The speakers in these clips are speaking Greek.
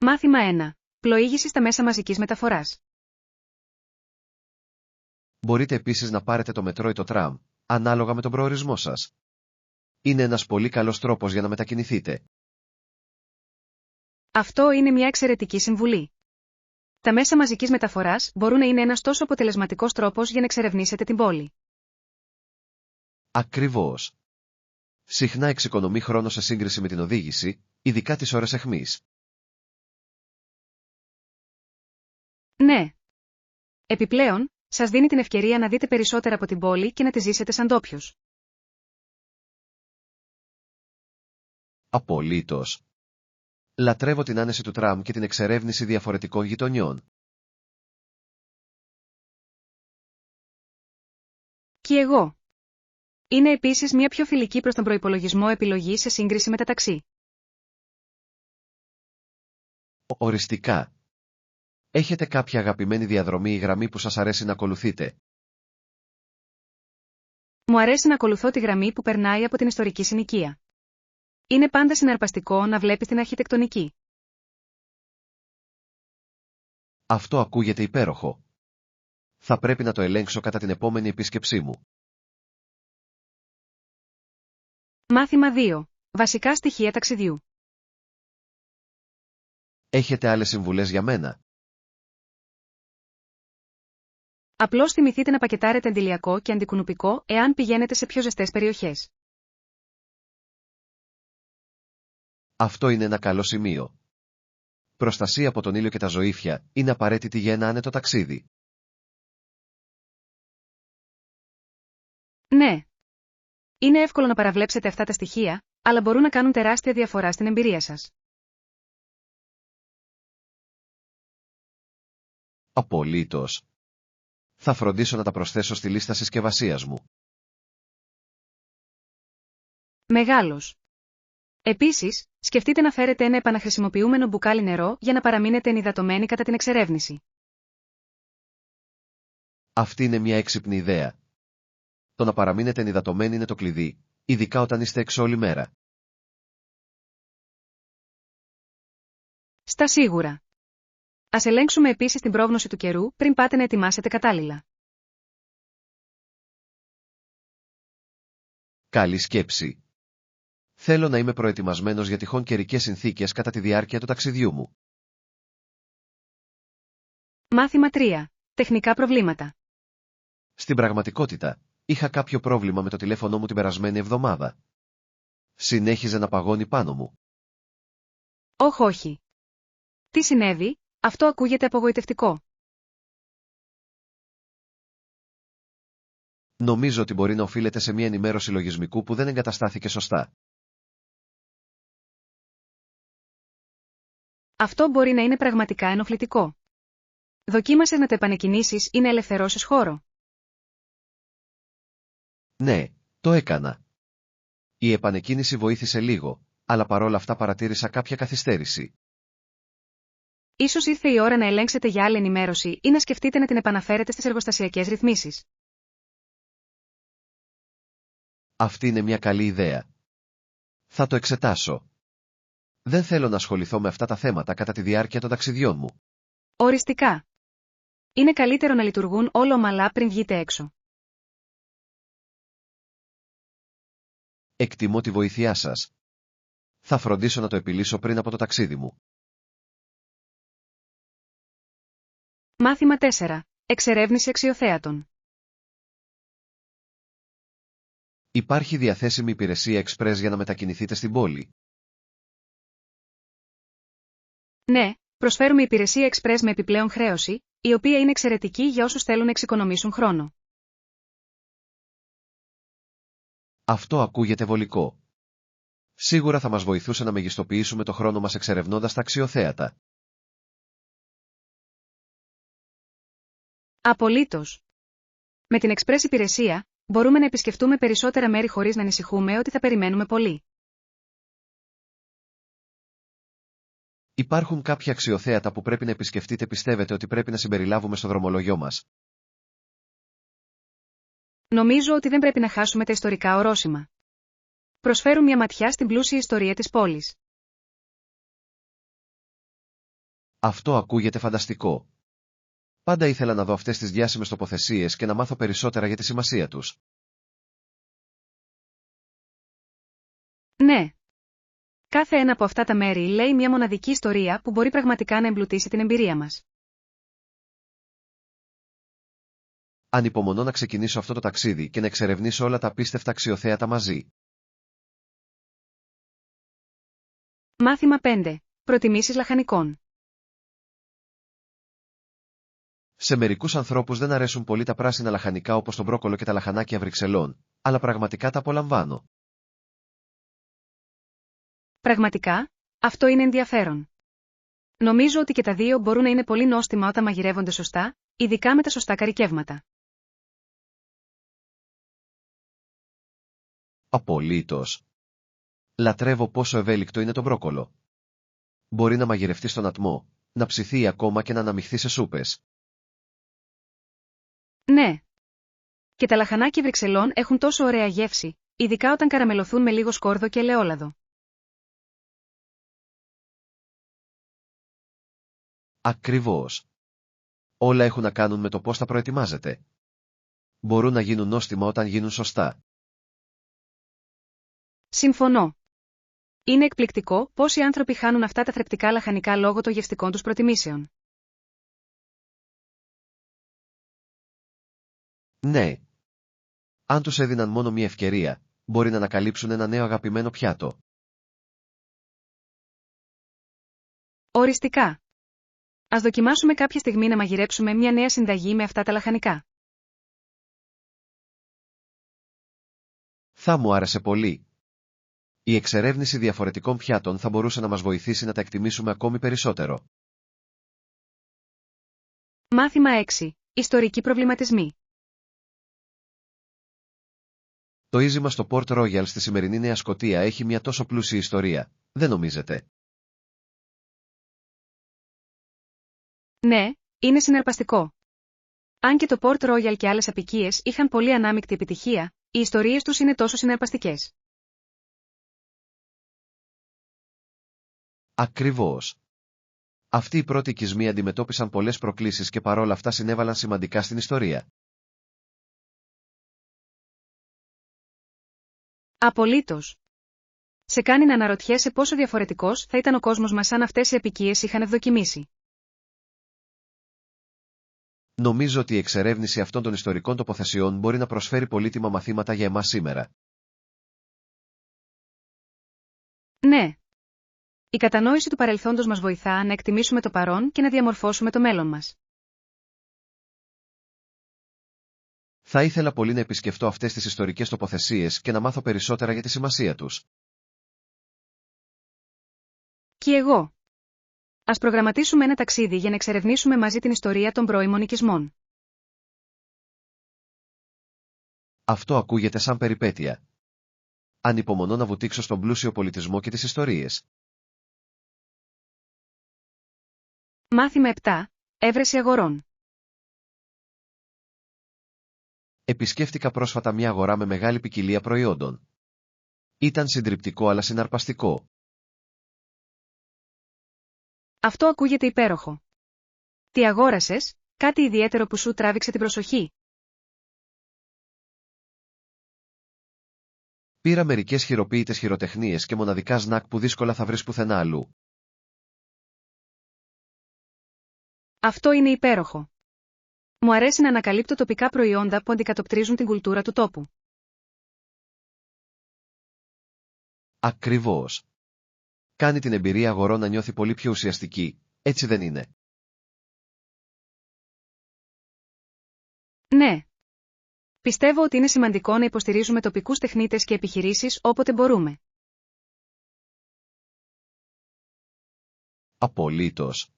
Μάθημα 1. Πλοήγηση στα μέσα μαζικής μεταφοράς. Μπορείτε επίσης να πάρετε το μετρό ή το τραμ, ανάλογα με τον προορισμό σας. Είναι ένας πολύ καλός τρόπος για να μετακινηθείτε. Αυτό είναι μια εξαιρετική συμβουλή. Τα μέσα μαζικής μεταφοράς μπορούν να είναι ένας τόσο αποτελεσματικός τρόπος για να εξερευνήσετε την πόλη. Ακριβώς. Συχνά εξοικονομεί χρόνο σε σύγκριση με την οδήγηση, ειδικά τις ώρες αιχμής. Ναι. Επιπλέον, σας δίνει την ευκαιρία να δείτε περισσότερα από την πόλη και να τη ζήσετε σαν ντόπιος. Απολύτως. Λατρεύω την άνεση του τραμ και την εξερεύνηση διαφορετικών γειτονιών. Και εγώ. Είναι επίσης μια πιο φιλική προς τον προϋπολογισμό επιλογή σε σύγκριση με τα ταξί. Οριστικά. Έχετε κάποια αγαπημένη διαδρομή ή γραμμή που σας αρέσει να ακολουθείτε? Μου αρέσει να ακολουθώ τη γραμμή που περνάει από την ιστορική συνοικία. Είναι πάντα συναρπαστικό να βλέπεις την αρχιτεκτονική. Αυτό ακούγεται υπέροχο. Θα πρέπει να το ελέγξω κατά την επόμενη επίσκεψή μου. Μάθημα 2. Βασικά στοιχεία ταξιδιού. Έχετε άλλες συμβουλές για μένα? Απλώς θυμηθείτε να πακετάρετε αντιλιακό και αντικουνουπικό εάν πηγαίνετε σε πιο ζεστές περιοχές. Αυτό είναι ένα καλό σημείο. Προστασία από τον ήλιο και τα ζωήφια είναι απαραίτητη για ένα άνετο ταξίδι. Ναι. Είναι εύκολο να παραβλέψετε αυτά τα στοιχεία, αλλά μπορούν να κάνουν τεράστια διαφορά στην εμπειρία σας. Απολύτως. Θα φροντίσω να τα προσθέσω στη λίστα συσκευασίας μου. Μεγάλος. Επίσης, σκεφτείτε να φέρετε ένα επαναχρησιμοποιούμενο μπουκάλι νερό για να παραμείνετε ενυδατωμένοι κατά την εξερεύνηση. Αυτή είναι μια έξυπνη ιδέα. Το να παραμείνετε ενυδατωμένοι είναι το κλειδί, ειδικά όταν είστε έξω όλη μέρα. Στα σίγουρα. Ας ελέγξουμε επίσης την πρόγνωση του καιρού πριν πάτε να ετοιμάσετε κατάλληλα. Καλή σκέψη. Θέλω να είμαι προετοιμασμένος για τυχόν καιρικές συνθήκες κατά τη διάρκεια του ταξιδιού μου. Μάθημα 3. Τεχνικά προβλήματα. Στην πραγματικότητα, είχα κάποιο πρόβλημα με το τηλέφωνό μου την περασμένη εβδομάδα. Συνέχιζε να παγώνει πάνω μου. Όχι. Τι συνέβη? Αυτό ακούγεται απογοητευτικό. Νομίζω ότι μπορεί να οφείλεται σε μια ενημέρωση λογισμικού που δεν εγκαταστάθηκε σωστά. Αυτό μπορεί να είναι πραγματικά ενοχλητικό. Δοκίμασες να το επανεκκινήσεις ή να ελευθερώσεις χώρο? Ναι, το έκανα. Η επανεκκίνηση βοήθησε λίγο, αλλά παρόλα αυτά παρατήρησα κάποια καθυστέρηση. Ίσως ήρθε η ώρα να ελέγξετε για άλλη ενημέρωση ή να σκεφτείτε να την επαναφέρετε στις εργοστασιακές ρυθμίσεις. Αυτή είναι μια καλή ιδέα. Θα το εξετάσω. Δεν θέλω να ασχοληθώ με αυτά τα θέματα κατά τη διάρκεια των ταξιδιών μου. Οριστικά. Είναι καλύτερο να λειτουργούν όλα ομαλά πριν βγείτε έξω. Εκτιμώ τη βοήθειά σας. Θα φροντίσω να το επιλύσω πριν από το ταξίδι μου. Μάθημα 4. Εξερεύνηση αξιοθέατων. Υπάρχει διαθέσιμη υπηρεσία εξπρές για να μετακινηθείτε στην πόλη? Ναι, προσφέρουμε υπηρεσία εξπρές με επιπλέον χρέωση, η οποία είναι εξαιρετική για όσους θέλουν να εξοικονομήσουν χρόνο. Αυτό ακούγεται βολικό. Σίγουρα θα μας βοηθούσε να μεγιστοποιήσουμε το χρόνο μας εξερευνώντας τα αξιοθέατα. Απολύτως. Με την εξπρές υπηρεσία, μπορούμε να επισκεφτούμε περισσότερα μέρη χωρίς να ανησυχούμε ότι θα περιμένουμε πολύ. Υπάρχουν κάποια αξιοθέατα που πρέπει να επισκεφτείτε πιστεύετε ότι πρέπει να συμπεριλάβουμε στο δρομολόγιό μας? Νομίζω ότι δεν πρέπει να χάσουμε τα ιστορικά ορόσημα. Προσφέρουν μια ματιά στην πλούσια ιστορία της πόλης. Αυτό ακούγεται φανταστικό. Πάντα ήθελα να δω αυτές τις διάσημες τοποθεσίες και να μάθω περισσότερα για τη σημασία τους. Ναι. Κάθε ένα από αυτά τα μέρη λέει μια μοναδική ιστορία που μπορεί πραγματικά να εμπλουτίσει την εμπειρία μας. Ανυπομονώ να ξεκινήσω αυτό το ταξίδι και να εξερευνήσω όλα τα απίστευτα αξιοθέατα μαζί. Μάθημα 5. Προτιμήσεις λαχανικών. Σε μερικούς ανθρώπους δεν αρέσουν πολύ τα πράσινα λαχανικά όπως το μπρόκολο και τα λαχανάκια Βρυξελών, αλλά πραγματικά τα απολαμβάνω. Πραγματικά, αυτό είναι ενδιαφέρον. Νομίζω ότι και τα δύο μπορούν να είναι πολύ νόστιμα όταν μαγειρεύονται σωστά, ειδικά με τα σωστά καρικεύματα. Απολύτως. Λατρεύω πόσο ευέλικτο είναι το μπρόκολο. Μπορεί να μαγειρευτεί στον ατμό, να ψηθεί ακόμα και να αναμειχθεί σε σούπες. Ναι. Και τα λαχανάκια Βρυξελών έχουν τόσο ωραία γεύση, ειδικά όταν καραμελωθούν με λίγο σκόρδο και ελαιόλαδο. Ακριβώς. Όλα έχουν να κάνουν με το πώς τα προετοιμάζετε. Μπορούν να γίνουν νόστιμα όταν γίνουν σωστά. Συμφωνώ. Είναι εκπληκτικό πώς οι άνθρωποι χάνουν αυτά τα θρεπτικά λαχανικά λόγω των γευστικών τους προτιμήσεων. Ναι. Αν τους έδιναν μόνο μία ευκαιρία, μπορεί να ανακαλύψουν ένα νέο αγαπημένο πιάτο. Οριστικά. Ας δοκιμάσουμε κάποια στιγμή να μαγειρέψουμε μια νέα συνταγή με αυτά τα λαχανικά. Θα μου άρεσε πολύ. Η εξερεύνηση διαφορετικών πιάτων θα μπορούσε να μας βοηθήσει να τα εκτιμήσουμε ακόμη περισσότερο. Μάθημα 6. Ιστορικοί προβληματισμοί. Το ίζημα στο Port Royal στη σημερινή Νέα Σκωτία έχει μια τόσο πλούσια ιστορία, δεν νομίζετε? Ναι, είναι συναρπαστικό. Αν και το Port Royal και άλλες αποικίες είχαν πολύ ανάμεικτη επιτυχία, οι ιστορίες τους είναι τόσο συναρπαστικές. Ακριβώς. Αυτοί οι πρώτοι οικισμοί αντιμετώπισαν πολλές προκλήσεις και παρόλα αυτά συνέβαλαν σημαντικά στην ιστορία. Απολύτως. Σε κάνει να αναρωτιέσαι πόσο διαφορετικός θα ήταν ο κόσμος μας αν αυτές οι αποικίες είχαν ευδοκιμήσει. Νομίζω ότι η εξερεύνηση αυτών των ιστορικών τοποθεσιών μπορεί να προσφέρει πολύτιμα μαθήματα για εμάς σήμερα. Ναι. Η κατανόηση του παρελθόντος μας βοηθά να εκτιμήσουμε το παρόν και να διαμορφώσουμε το μέλλον μας. Θα ήθελα πολύ να επισκεφτώ αυτές τις ιστορικές τοποθεσίες και να μάθω περισσότερα για τη σημασία τους. Και εγώ. Ας προγραμματίσουμε ένα ταξίδι για να εξερευνήσουμε μαζί την ιστορία των πρώιμων οικισμών. Αυτό ακούγεται σαν περιπέτεια. Ανυπομονώ να βουτήξω στον πλούσιο πολιτισμό και τις ιστορίες. Μάθημα 7. Έβρεση αγορών. Επισκέφτηκα πρόσφατα μια αγορά με μεγάλη ποικιλία προϊόντων. Ήταν συντριπτικό αλλά συναρπαστικό. Αυτό ακούγεται υπέροχο. Τι αγόρασες, κάτι ιδιαίτερο που σου τράβηξε την προσοχή? Πήρα μερικές χειροποίητες χειροτεχνίες και μοναδικά σνακ που δύσκολα θα βρεις πουθενά αλλού. Αυτό είναι υπέροχο. Μου αρέσει να ανακαλύπτω τοπικά προϊόντα που αντικατοπτρίζουν την κουλτούρα του τόπου. Ακριβώς. Κάνει την εμπειρία αγορών να νιώθει πολύ πιο ουσιαστική, έτσι δεν είναι? Ναι. Πιστεύω ότι είναι σημαντικό να υποστηρίζουμε τοπικούς τεχνίτες και επιχειρήσεις όποτε μπορούμε. Απολύτως.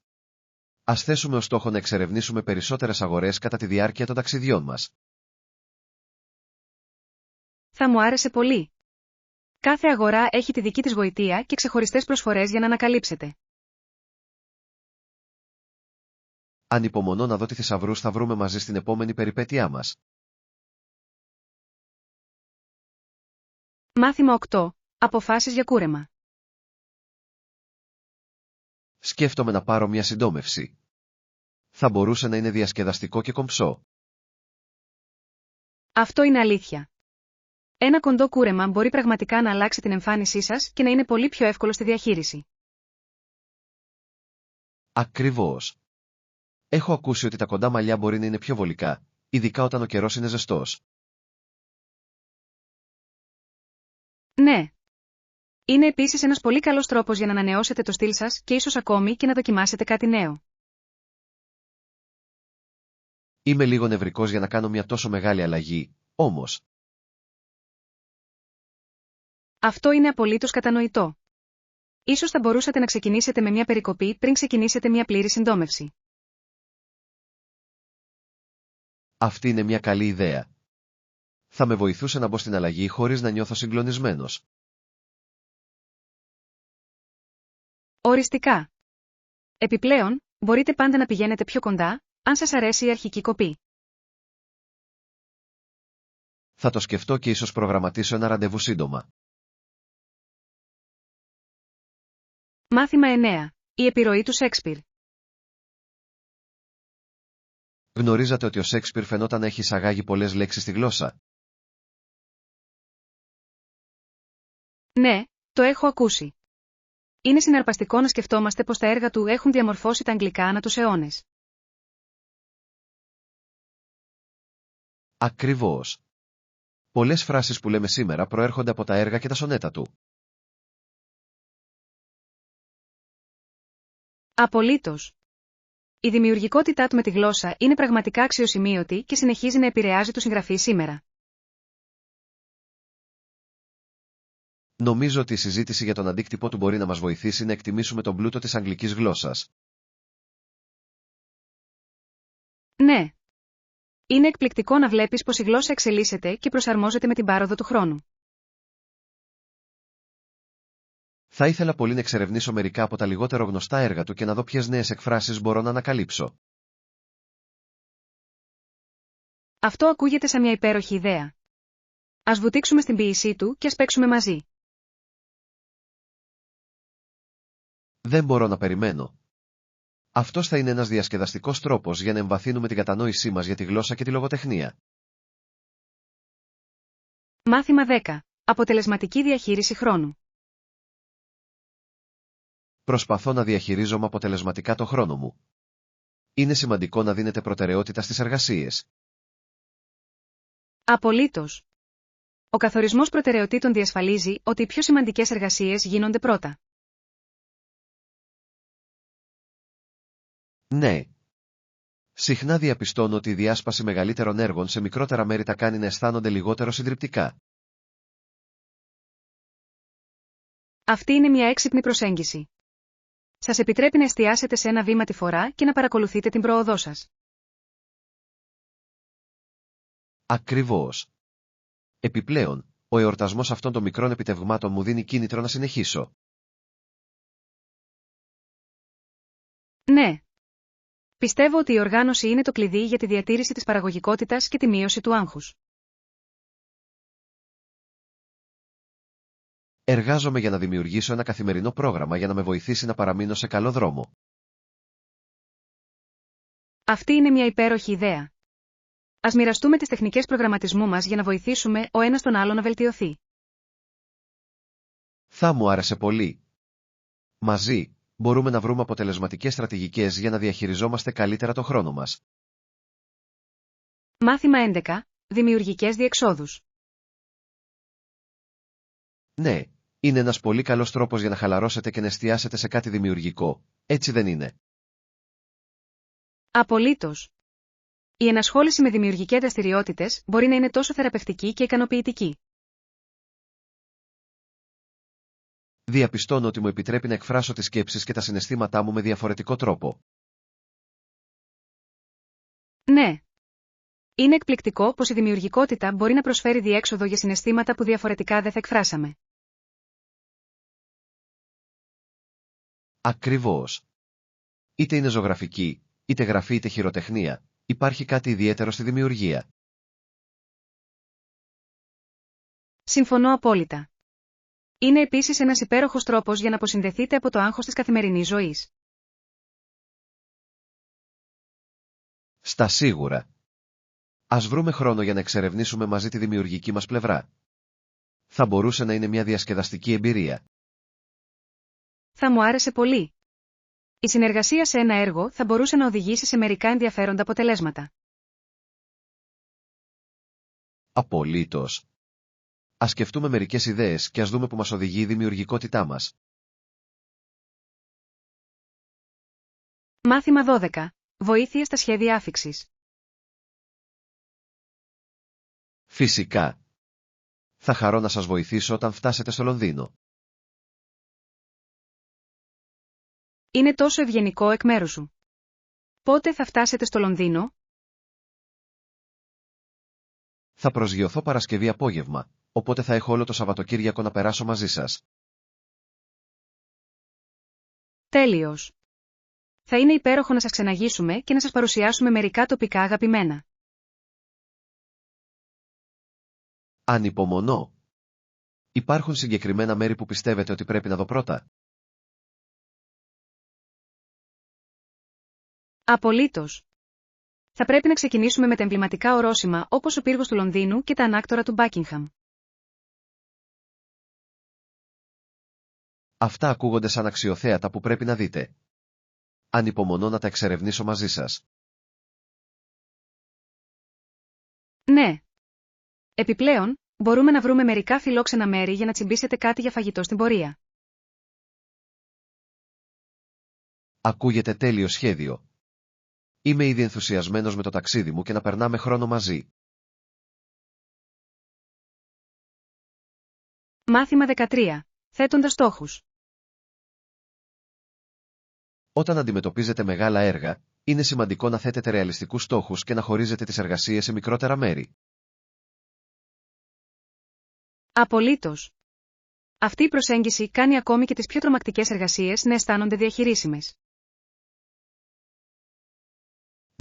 Ας θέσουμε ως στόχο να εξερευνήσουμε περισσότερες αγορές κατά τη διάρκεια των ταξιδιών μας. Θα μου άρεσε πολύ. Κάθε αγορά έχει τη δική της γοητεία και ξεχωριστές προσφορές για να ανακαλύψετε. Ανυπομονώ να δω τι θησαυρούς θα βρούμε μαζί στην επόμενη περιπέτειά μας. Μάθημα 8. Αποφάσεις για κούρεμα. Στην αρχή της ημέρας, η σκέψη μου συνήθως κινείται γύρω από το τι θα φάω. Σκέφτομαι τι θα φάω, τι θα πιω, τι θα δοκιμάσω. Σκέφτομαι τι θα κάνω, τι θα δω, τι θα δοκιμάσω. Σκέφτομαι τι θα κάνω, τι θα δω, τι θα δοκιμάσω. Σκέφτομαι να πάρω μια συντόμευση. Θα μπορούσε να είναι διασκεδαστικό και κομψό. Αυτό είναι αλήθεια. Ένα κοντό κούρεμα μπορεί πραγματικά να αλλάξει την εμφάνισή σας και να είναι πολύ πιο εύκολο στη διαχείριση. Ακριβώς. Έχω ακούσει ότι τα κοντά μαλλιά μπορεί να είναι πιο βολικά, ειδικά όταν ο καιρός είναι ζεστός. Ναι. Είναι επίσης ένας πολύ καλός τρόπος για να ανανεώσετε το στυλ σας και ίσως ακόμη και να δοκιμάσετε κάτι νέο. Είμαι λίγο νευρικός για να κάνω μια τόσο μεγάλη αλλαγή, όμως. Αυτό είναι απολύτως κατανοητό. Ίσως θα μπορούσατε να ξεκινήσετε με μια περικοπή πριν ξεκινήσετε μια πλήρη συντόμευση. Αυτή είναι μια καλή ιδέα. Θα με βοηθούσε να μπω στην αλλαγή χωρίς να νιώθω συγκλονισμένος. Οριστικά. Επιπλέον, μπορείτε πάντα να πηγαίνετε πιο κοντά, αν σας αρέσει η αρχική κοπή. Θα το σκεφτώ και ίσως προγραμματίσω ένα ραντεβού σύντομα. Μάθημα 9. Η επιρροή του Σέξπιρ. Γνωρίζατε ότι ο Σέξπιρ φαινόταν να έχει εισαγάγει πολλές λέξεις στη γλώσσα? Ναι, το έχω ακούσει. Είναι συναρπαστικό να σκεφτόμαστε πως τα έργα του έχουν διαμορφώσει τα αγγλικά ανά τους αιώνες. Ακριβώς. Πολλές φράσεις που λέμε σήμερα προέρχονται από τα έργα και τα σονέτα του. Απολύτως. Η δημιουργικότητά του με τη γλώσσα είναι πραγματικά αξιοσημείωτη και συνεχίζει να επηρεάζει τους συγγραφείς σήμερα. Νομίζω ότι η συζήτηση για τον αντίκτυπο του μπορεί να μας βοηθήσει να εκτιμήσουμε τον πλούτο της αγγλικής γλώσσας. Ναι. Είναι εκπληκτικό να βλέπεις πως η γλώσσα εξελίσσεται και προσαρμόζεται με την πάροδο του χρόνου. Θα ήθελα πολύ να εξερευνήσω μερικά από τα λιγότερο γνωστά έργα του και να δω ποιες νέες εκφράσεις μπορώ να ανακαλύψω. Αυτό ακούγεται σαν μια υπέροχη ιδέα. Ας βουτήξουμε στην ποίησή του και ας παίξουμε μαζί. Δεν μπορώ να περιμένω. Αυτός θα είναι ένας διασκεδαστικός τρόπος για να εμβαθύνουμε την κατανόησή μας για τη γλώσσα και τη λογοτεχνία. Μάθημα 10. Αποτελεσματική διαχείριση χρόνου. Προσπαθώ να διαχειρίζομαι αποτελεσματικά το χρόνο μου. Είναι σημαντικό να δίνετε προτεραιότητα στις εργασίες. Απολύτως. Ο καθορισμός προτεραιοτήτων διασφαλίζει ότι οι πιο σημαντικές εργασίες γίνονται πρώτα. Ναι. Συχνά διαπιστώνω ότι η διάσπαση μεγαλύτερων έργων σε μικρότερα μέρη τα κάνει να αισθάνονται λιγότερο συντριπτικά. Αυτή είναι μια έξυπνη προσέγγιση. Σας επιτρέπει να εστιάσετε σε ένα βήμα τη φορά και να παρακολουθείτε την πρόοδό σας. Ακριβώς. Επιπλέον, ο εορτασμός αυτών των μικρών επιτευγμάτων μου δίνει κίνητρο να συνεχίσω. Ναι. Πιστεύω ότι η οργάνωση είναι το κλειδί για τη διατήρηση της παραγωγικότητας και τη μείωση του άγχους. Εργάζομαι για να δημιουργήσω ένα καθημερινό πρόγραμμα για να με βοηθήσει να παραμείνω σε καλό δρόμο. Αυτή είναι μια υπέροχη ιδέα. Ας μοιραστούμε τις τεχνικές προγραμματισμού μας για να βοηθήσουμε ο ένας τον άλλο να βελτιωθεί. Θα μου άρεσε πολύ. Μαζί, μπορούμε να βρούμε αποτελεσματικές στρατηγικές για να διαχειριζόμαστε καλύτερα το χρόνο μας. Μάθημα 11. Δημιουργικές διεξόδους. Ναι, είναι ένας πολύ καλός τρόπος για να χαλαρώσετε και να εστιάσετε σε κάτι δημιουργικό, έτσι δεν είναι? Απολύτως. Η ενασχόληση με δημιουργικές δραστηριότητες μπορεί να είναι τόσο θεραπευτική και ικανοποιητική. Διαπιστώνω ότι μου επιτρέπει να εκφράσω τις σκέψεις και τα συναισθήματά μου με διαφορετικό τρόπο. Ναι. Είναι εκπληκτικό πως η δημιουργικότητα μπορεί να προσφέρει διέξοδο για συναισθήματα που διαφορετικά δεν θα εκφράσαμε. Ακριβώς. Είτε είναι ζωγραφική, είτε γραφή είτε χειροτεχνία, υπάρχει κάτι ιδιαίτερο στη δημιουργία. Συμφωνώ απόλυτα. Είναι επίσης ένας υπέροχος τρόπος για να αποσυνδεθείτε από το άγχος της καθημερινής ζωής. Στα σίγουρα. Ας βρούμε χρόνο για να εξερευνήσουμε μαζί τη δημιουργική μας πλευρά. Θα μπορούσε να είναι μια διασκεδαστική εμπειρία. Θα μου άρεσε πολύ. Η συνεργασία σε ένα έργο θα μπορούσε να οδηγήσει σε μερικά ενδιαφέροντα αποτελέσματα. Απολύτως. Ας σκεφτούμε μερικές ιδέες και ας δούμε που μας οδηγεί η δημιουργικότητά μας. Μάθημα 12. Βοήθεια στα σχέδια άφιξης. Φυσικά. Θα χαρώ να σας βοηθήσω όταν φτάσετε στο Λονδίνο. Είναι τόσο ευγενικό εκ μέρους σου. Πότε θα φτάσετε στο Λονδίνο? Θα προσγειωθώ Παρασκευή απόγευμα, οπότε θα έχω όλο το Σαββατοκύριακο να περάσω μαζί σας. Τέλειος. Θα είναι υπέροχο να σας ξεναγήσουμε και να σας παρουσιάσουμε μερικά τοπικά αγαπημένα. Ανυπομονώ. Υπάρχουν συγκεκριμένα μέρη που πιστεύετε ότι πρέπει να δω πρώτα? Απολύτως. Θα πρέπει να ξεκινήσουμε με τα εμβληματικά ορόσημα όπως ο πύργος του Λονδίνου και τα ανάκτορα του Μπάκιγχαμ. Αυτά ακούγονται σαν αξιοθέατα που πρέπει να δείτε. Ανυπομονώ να τα εξερευνήσω μαζί σας. Ναι. Επιπλέον, μπορούμε να βρούμε μερικά φιλόξενα μέρη για να τσιμπήσετε κάτι για φαγητό στην πορεία. Ακούγεται τέλειο σχέδιο. Είμαι ήδη ενθουσιασμένος με το ταξίδι μου και να περνάμε χρόνο μαζί. Μάθημα 13. Θέτοντας στόχους. Όταν αντιμετωπίζετε μεγάλα έργα, είναι σημαντικό να θέτετε ρεαλιστικούς στόχους και να χωρίζετε τις εργασίες σε μικρότερα μέρη. Απολύτως. Αυτή η προσέγγιση κάνει ακόμη και τις πιο τρομακτικές εργασίες να αισθάνονται διαχειρίσιμες.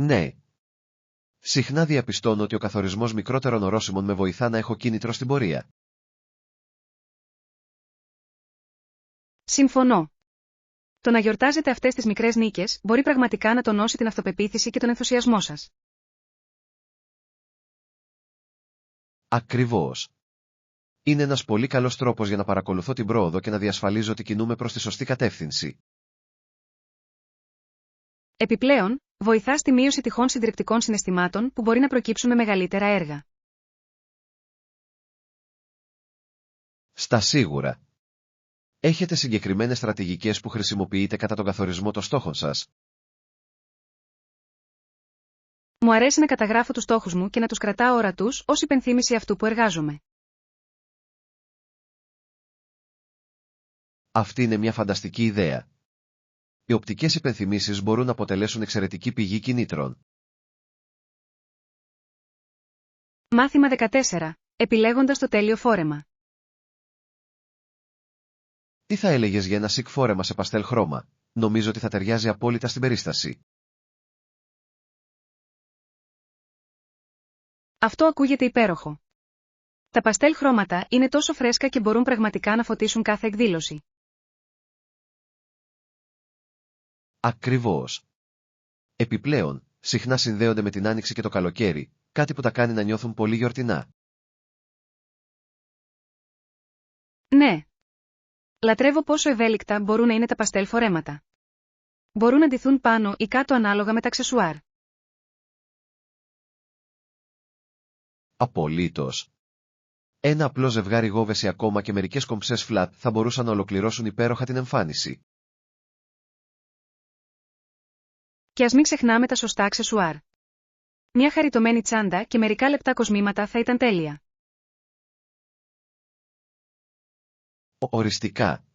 Ναι. Συχνά διαπιστώνω ότι ο καθορισμός μικρότερων ορόσημων με βοηθά να έχω κίνητρο στην πορεία. Συμφωνώ. Το να γιορτάζετε αυτές τις μικρές νίκες μπορεί πραγματικά να τονώσει την αυτοπεποίθηση και τον ενθουσιασμό σας. Ακριβώς. Είναι ένας πολύ καλός τρόπος για να παρακολουθώ την πρόοδο και να διασφαλίζω ότι κινούμε προς τη σωστή κατεύθυνση. Επιπλέον, βοηθά στη μείωση τυχόν συντριπτικών συναισθημάτων που μπορεί να προκύψουν με μεγαλύτερα έργα. Στα σίγουρα. Έχετε συγκεκριμένες στρατηγικές που χρησιμοποιείτε κατά τον καθορισμό των στόχων σας? Μου αρέσει να καταγράφω τους στόχους μου και να τους κρατάω ορατούς ως υπενθύμηση αυτού που εργάζομαι. Αυτή είναι μια φανταστική ιδέα. Οι οπτικές υπενθυμίσεις μπορούν να αποτελέσουν εξαιρετική πηγή κινήτρων. Μάθημα 14. Επιλέγοντας το τέλειο φόρεμα. Τι θα έλεγες για ένα σικ φόρεμα σε παστέλ χρώμα? Νομίζω ότι θα ταιριάζει απόλυτα στην περίσταση. Αυτό ακούγεται υπέροχο. Τα παστέλ χρώματα είναι τόσο φρέσκα και μπορούν πραγματικά να φωτίσουν κάθε εκδήλωση. Ακριβώς. Επιπλέον, συχνά συνδέονται με την άνοιξη και το καλοκαίρι, κάτι που τα κάνει να νιώθουν πολύ γιορτινά. Ναι. Λατρεύω πόσο ευέλικτα μπορούν να είναι τα παστέλ φορέματα. Μπορούν να ντυθούν πάνω ή κάτω ανάλογα με τα αξεσουάρ. Απολύτως. Ένα απλό ζευγάρι γόβες ή ακόμα και μερικές κομψές φλατ θα μπορούσαν να ολοκληρώσουν υπέροχα την εμφάνιση. Και ας μην ξεχνάμε τα σωστά αξεσουάρ. Μια χαριτωμένη τσάντα και μερικά λεπτά κοσμήματα θα ήταν τέλεια. Οριστικά.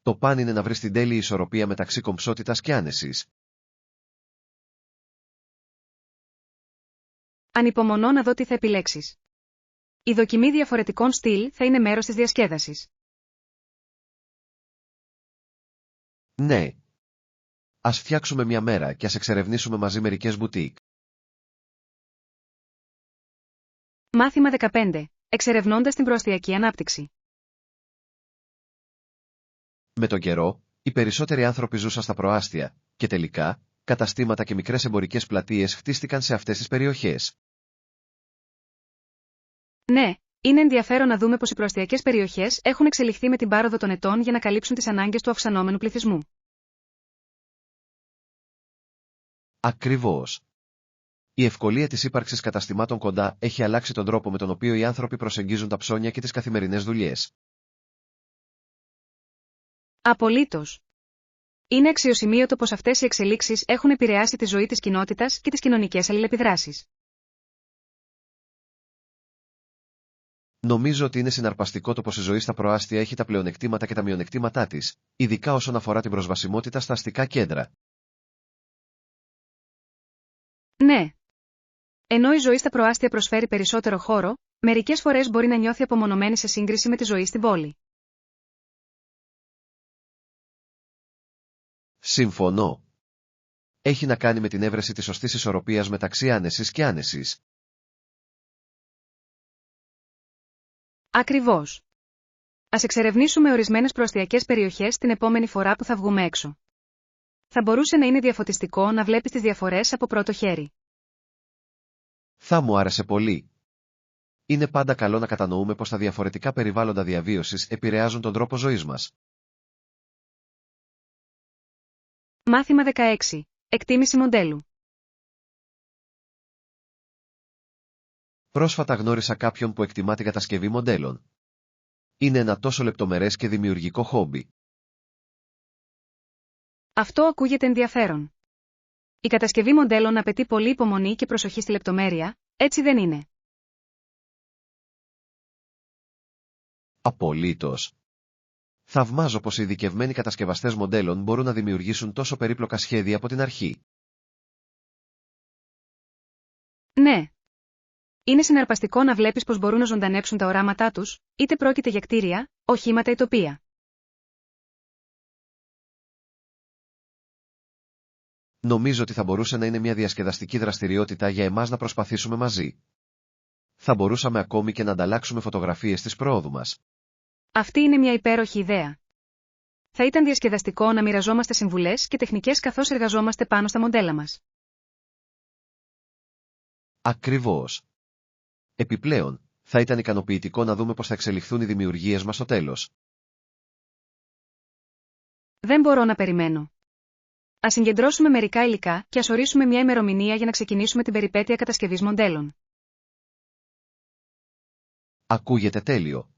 Το παν είναι να βρεις την τέλειη ισορροπία μεταξύ κομψότητας και άνεσης. Ανυπομονώ να δω τι θα επιλέξεις. Η δοκιμή διαφορετικών στυλ θα είναι μέρος της διασκέδασης. Ναι. Ας φτιάξουμε μια μέρα και ας εξερευνήσουμε μαζί μερικές μπουτίκ. Μάθημα 15. Εξερευνώντας την προαστιακή ανάπτυξη. Με τον καιρό, οι περισσότεροι άνθρωποι ζούσαν στα προάστια, και τελικά, Καταστήματα και μικρές εμπορικές πλατείες χτίστηκαν σε αυτές τις περιοχές. Ναι, είναι ενδιαφέρον να δούμε πως οι προαστιακές περιοχές έχουν εξελιχθεί με την πάροδο των ετών για να καλύψουν τις ανάγκες του αυξανόμενου πληθυσμού. Ακριβώς. Η ευκολία της ύπαρξης καταστημάτων κοντά έχει αλλάξει τον τρόπο με τον οποίο οι άνθρωποι προσεγγίζουν τα ψώνια και τις καθημερινές δουλειές. Απολύτως. Είναι αξιοσημείωτο πως αυτές οι εξελίξεις έχουν επηρεάσει τη ζωή της κοινότητας και τις κοινωνικές αλληλεπιδράσεις. Νομίζω ότι είναι συναρπαστικό το πως η ζωή στα προάστια έχει τα πλεονεκτήματα και τα μειονεκτήματά της, ειδικά όσον αφορά την προσβασιμότητα στα αστικά κέντρα. Ναι. Ενώ η ζωή στα προάστια προσφέρει περισσότερο χώρο, μερικές φορές μπορεί να νιώθει απομονωμένη σε σύγκριση με τη ζωή στην πόλη. Συμφωνώ. Έχει να κάνει με την έβρεση της σωστής ισορροπίας μεταξύ άνεσης και άνεσης. Ακριβώς. Ας εξερευνήσουμε ορισμένες προαστιακές περιοχές την επόμενη φορά που θα βγούμε έξω. Θα μπορούσε να είναι διαφωτιστικό να βλέπεις τις διαφορές από πρώτο χέρι. Θα μου άρεσε πολύ. Είναι πάντα καλό να κατανοούμε πως τα διαφορετικά περιβάλλοντα διαβίωσης επηρεάζουν τον τρόπο ζωής μας. Μάθημα 16. Εκτίμηση μοντέλου. Πρόσφατα γνώρισα κάποιον που εκτιμά την κατασκευή μοντέλων. Είναι ένα τόσο λεπτομερές και δημιουργικό χόμπι. Αυτό ακούγεται ενδιαφέρον. Η κατασκευή μοντέλων απαιτεί πολύ υπομονή και προσοχή στη λεπτομέρεια, έτσι δεν είναι? Απολύτως. Θαυμάζω πως οι ειδικευμένοι κατασκευαστές μοντέλων μπορούν να δημιουργήσουν τόσο περίπλοκα σχέδια από την αρχή. Ναι. Είναι συναρπαστικό να βλέπεις πως μπορούν να ζωντανέψουν τα οράματά τους, είτε πρόκειται για κτίρια, οχήματα ή τοπία. Νομίζω ότι θα μπορούσε να είναι μια διασκεδαστική δραστηριότητα για εμάς να προσπαθήσουμε μαζί. Θα μπορούσαμε ακόμη και να ανταλλάξουμε φωτογραφίες της προόδου μας. Αυτή είναι μια υπέροχη ιδέα. Θα ήταν διασκεδαστικό να μοιραζόμαστε συμβουλές και τεχνικές καθώς εργαζόμαστε πάνω στα μοντέλα μας. Ακριβώς. Επιπλέον, θα ήταν ικανοποιητικό να δούμε πώς θα εξελιχθούν οι δημιουργίες μας στο τέλος. Δεν μπορώ να περιμένω. Ας συγκεντρώσουμε μερικά υλικά και ας ορίσουμε μια ημερομηνία για να ξεκινήσουμε την περιπέτεια κατασκευής μοντέλων. Ακούγεται τέλειο.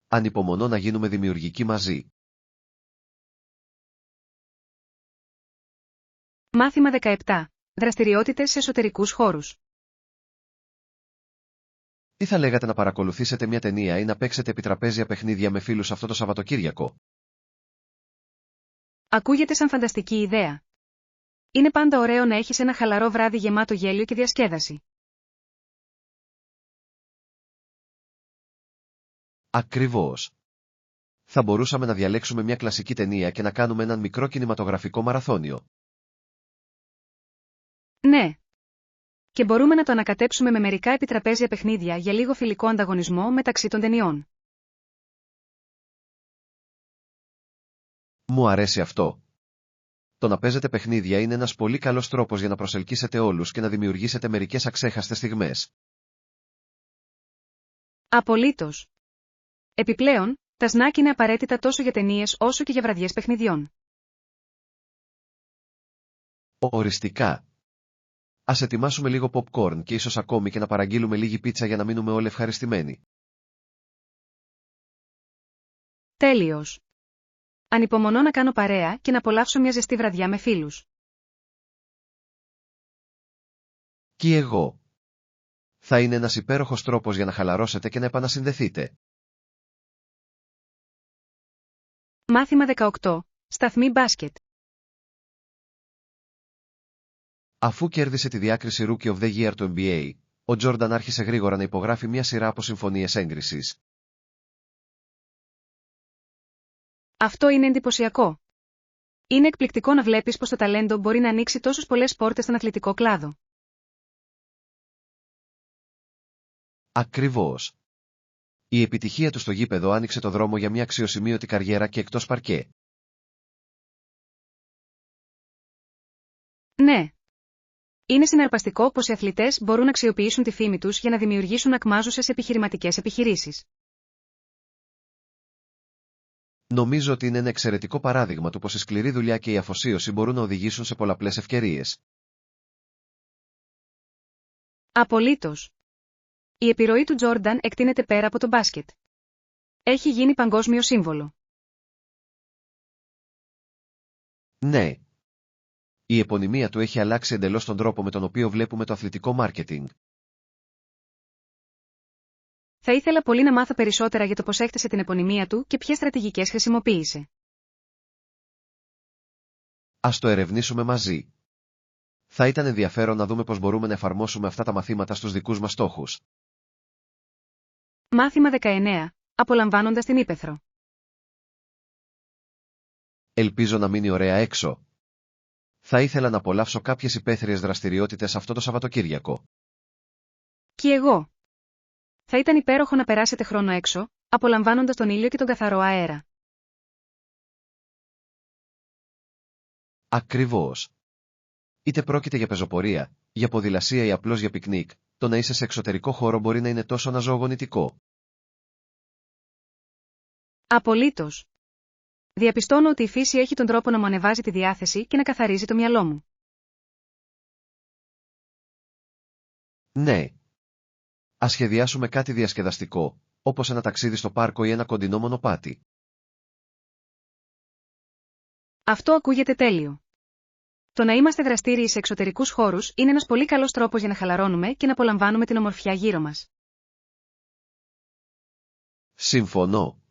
Ανυπομονώ να γίνουμε δημιουργικοί μαζί. Μάθημα 17. Δραστηριότητες σε εσωτερικούς χώρους. Τι θα λέγατε να παρακολουθήσετε μια ταινία ή να παίξετε επιτραπέζια παιχνίδια με φίλους αυτό το Σαββατοκύριακο? Ακούγεται σαν φανταστική ιδέα. Είναι πάντα ωραίο να έχεις ένα χαλαρό βράδυ γεμάτο γέλιο και διασκέδαση. Ακριβώς. Θα μπορούσαμε να διαλέξουμε μια κλασική ταινία και να κάνουμε έναν μικρό κινηματογραφικό μαραθώνιο. Ναι. Και μπορούμε να το ανακατέψουμε με μερικά επιτραπέζια παιχνίδια για λίγο φιλικό ανταγωνισμό μεταξύ των ταινιών. Μου αρέσει αυτό. Το να παίζετε παιχνίδια είναι ένας πολύ καλός τρόπος για να προσελκύσετε όλους και να δημιουργήσετε μερικές αξέχαστες στιγμές. Απολύτως. Επιπλέον, τα σνακ είναι απαραίτητα τόσο για ταινίες όσο και για βραδιές παιχνιδιών. Οριστικά. Ας ετοιμάσουμε λίγο popcorn και ίσως ακόμη και να παραγγείλουμε λίγη πίτσα για να μείνουμε όλοι ευχαριστημένοι. Τέλειος. Ανυπομονώ να κάνω παρέα και να απολαύσω μια ζεστή βραδιά με φίλους. Και εγώ. Θα είναι ένας υπέροχος τρόπος για να χαλαρώσετε και να επανασυνδεθείτε. Μάθημα 18. Σταθμή μπάσκετ. Αφού κέρδισε τη διάκριση Rookie of the Year του NBA, ο Τζόρνταν άρχισε γρήγορα να υπογράφει μια σειρά από συμφωνίες έγκρισης. Αυτό είναι εντυπωσιακό. Είναι εκπληκτικό να βλέπεις πως το ταλέντο μπορεί να ανοίξει τόσες πολλές πόρτες στον αθλητικό κλάδο. Ακριβώς. Η επιτυχία του στο γήπεδο άνοιξε το δρόμο για μια αξιοσημείωτη καριέρα και εκτός παρκέ. Ναι. Είναι συναρπαστικό πως οι αθλητές μπορούν να αξιοποιήσουν τη φήμη τους για να δημιουργήσουν ακμάζουσες επιχειρηματικές επιχειρήσεις. Νομίζω ότι είναι ένα εξαιρετικό παράδειγμα του πως η σκληρή δουλειά και η αφοσίωση μπορούν να οδηγήσουν σε πολλαπλές ευκαιρίες. Απολύτως. Η επιρροή του Τζόρνταν εκτείνεται πέρα από το μπάσκετ. Έχει γίνει παγκόσμιο σύμβολο. Ναι. Η επωνυμία του έχει αλλάξει εντελώς τον τρόπο με τον οποίο βλέπουμε το αθλητικό μάρκετινγκ. Θα ήθελα πολύ να μάθω περισσότερα για το πώς έκτισε την επωνυμία του και ποιες στρατηγικές χρησιμοποίησε. Ας το ερευνήσουμε μαζί. Θα ήταν ενδιαφέρον να δούμε πώς μπορούμε να εφαρμόσουμε αυτά τα μαθήματα στους δικούς μας στόχους. Μάθημα 19. Απολαμβάνοντας την ύπαιθρο. Ελπίζω να μείνει ωραία έξω. Θα ήθελα να απολαύσω κάποιες υπαίθριες δραστηριότητες αυτό το Σαββατοκύριακο. Κι εγώ. Θα ήταν υπέροχο να περάσετε χρόνο έξω, απολαμβάνοντας τον ήλιο και τον καθαρό αέρα. Ακριβώς. Είτε πρόκειται για πεζοπορία, για ποδηλασία ή απλώς για πικνίκ, το να είσαι σε εξωτερικό χώρο μπορεί να είναι τόσο αναζωογονητικό. Απολύτως. Διαπιστώνω ότι η φύση έχει τον τρόπο να μου ανεβάζει τη διάθεση και να καθαρίζει το μυαλό μου. Ναι. Ας σχεδιάσουμε κάτι διασκεδαστικό, όπως ένα ταξίδι στο πάρκο ή ένα κοντινό μονοπάτι. Αυτό ακούγεται τέλειο. Το να είμαστε δραστήριοι σε εξωτερικούς χώρους είναι ένας πολύ καλός τρόπος για να χαλαρώνουμε και να απολαμβάνουμε την ομορφιά γύρω μας. Συμφωνώ.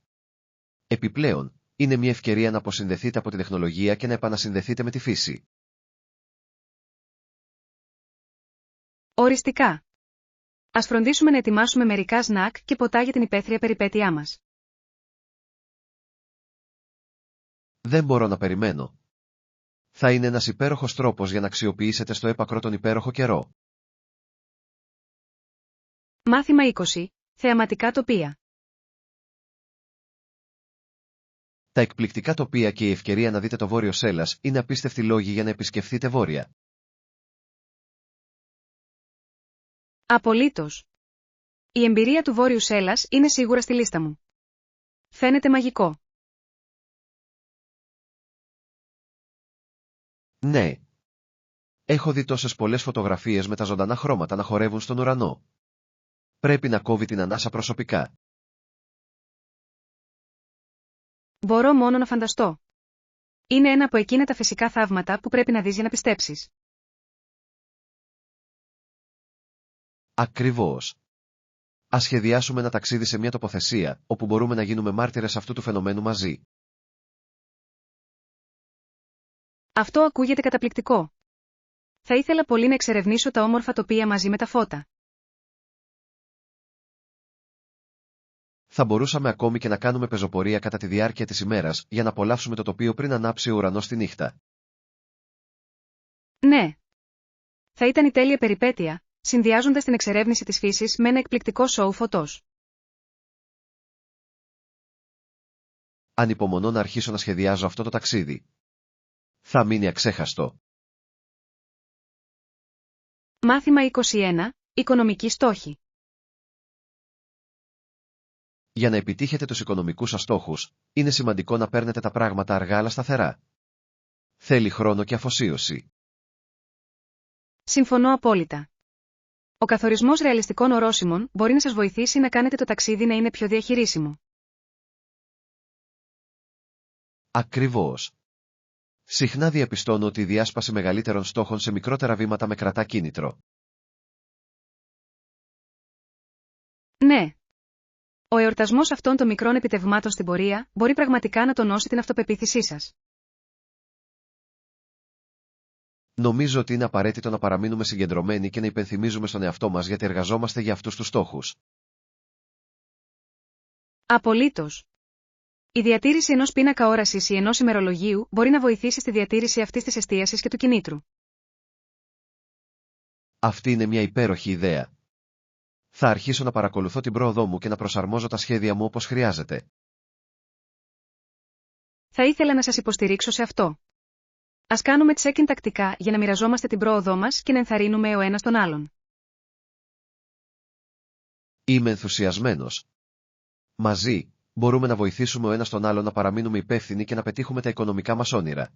Επιπλέον, είναι μια ευκαιρία να αποσυνδεθείτε από τη τεχνολογία και να επανασυνδεθείτε με τη φύση. Οριστικά. Ας φροντίσουμε να ετοιμάσουμε μερικά σνακ και ποτά για την υπαίθρια περιπέτειά μας. Δεν μπορώ να περιμένω. Θα είναι ένας υπέροχος τρόπος για να αξιοποιήσετε στο έπακρο τον υπέροχο καιρό. Μάθημα 20. Θεαματικά τοπία. Τα εκπληκτικά τοπία και η ευκαιρία να δείτε το Βόρειο Σέλλας είναι απίστευτοι λόγοι για να επισκεφθείτε βόρεια. Απολύτως. Η εμπειρία του Βόρειου Σέλλας είναι σίγουρα στη λίστα μου. Φαίνεται μαγικό. Ναι. Έχω δει τόσες πολλές φωτογραφίες με τα ζωντανά χρώματα να χορεύουν στον ουρανό. Πρέπει να κόβει την ανάσα προσωπικά. Μπορώ μόνο να φανταστώ. Είναι ένα από εκείνα τα φυσικά θαύματα που πρέπει να δεις για να πιστέψεις. Ακριβώς. Ας σχεδιάσουμε ένα ταξίδι σε μια τοποθεσία, όπου μπορούμε να γίνουμε μάρτυρες αυτού του φαινομένου μαζί. Αυτό ακούγεται καταπληκτικό. Θα ήθελα πολύ να εξερευνήσω τα όμορφα τοπία μαζί με τα φώτα. Θα μπορούσαμε ακόμη και να κάνουμε πεζοπορία κατά τη διάρκεια της ημέρας, για να απολαύσουμε το τοπίο πριν ανάψει ο ουρανός τη νύχτα. Ναι. Θα ήταν η τέλεια περιπέτεια, συνδυάζοντας την εξερεύνηση της φύσης με ένα εκπληκτικό σόου φωτός. Ανυπομονώ να αρχίσω να σχεδιάζω αυτό το ταξίδι. Θα μείνει αξέχαστο. Μάθημα 21. Οικονομικοί στόχοι. Για να επιτύχετε τους οικονομικούς σας στόχους, είναι σημαντικό να παίρνετε τα πράγματα αργά αλλά σταθερά. Θέλει χρόνο και αφοσίωση. Συμφωνώ απόλυτα. Ο καθορισμός ρεαλιστικών ορόσημων μπορεί να σας βοηθήσει να κάνετε το ταξίδι να είναι πιο διαχειρίσιμο. Ακριβώς. Συχνά διαπιστώνω ότι η διάσπαση μεγαλύτερων στόχων σε μικρότερα βήματα με κρατά κίνητρο. Ναι. Ο εορτασμός αυτών των μικρών επιτευγμάτων στην πορεία μπορεί πραγματικά να τονώσει την αυτοπεποίθησή σας. Νομίζω ότι είναι απαραίτητο να παραμείνουμε συγκεντρωμένοι και να υπενθυμίζουμε στον εαυτό μας γιατί εργαζόμαστε για αυτούς τους στόχους. Απολύτως. Η διατήρηση ενός πίνακα όρασης ή ενός ημερολογίου μπορεί να βοηθήσει στη διατήρηση αυτής της εστίασης και του κινήτρου. Αυτή είναι μια υπέροχη ιδέα. Θα αρχίσω να παρακολουθώ την πρόοδό μου και να προσαρμόζω τα σχέδια μου όπως χρειάζεται. Θα ήθελα να σας υποστηρίξω σε αυτό. Ας κάνουμε check-in τακτικά για να μοιραζόμαστε την πρόοδό μας και να ενθαρρύνουμε ο ένας τον άλλον. Είμαι ενθουσιασμένος. Μαζί, μπορούμε να βοηθήσουμε ο ένας τον άλλον να παραμείνουμε υπεύθυνοι και να πετύχουμε τα οικονομικά μας όνειρα.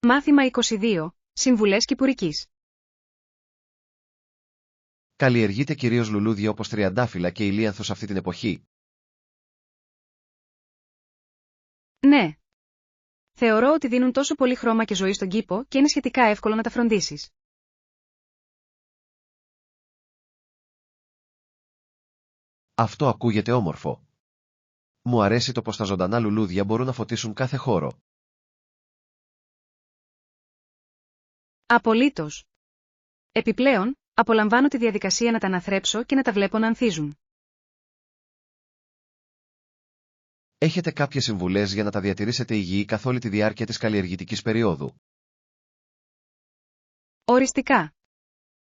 Μάθημα 22. Συμβουλές κυπουρικής. Καλλιεργείτε κυρίως λουλούδια όπως τριαντάφυλλα και ηλίανθους αυτή την εποχή? Ναι. Θεωρώ ότι δίνουν τόσο πολύ χρώμα και ζωή στον κήπο και είναι σχετικά εύκολο να τα φροντίσεις. Αυτό ακούγεται όμορφο. Μου αρέσει το πως τα ζωντανά λουλούδια μπορούν να φωτίσουν κάθε χώρο. Απολύτως. Επιπλέον, απολαμβάνω τη διαδικασία να τα αναθρέψω και να τα βλέπω να ανθίζουν. Έχετε κάποιες συμβουλές για να τα διατηρήσετε υγιή καθ' όλη τη διάρκεια της καλλιεργητικής περίοδου? Οριστικά.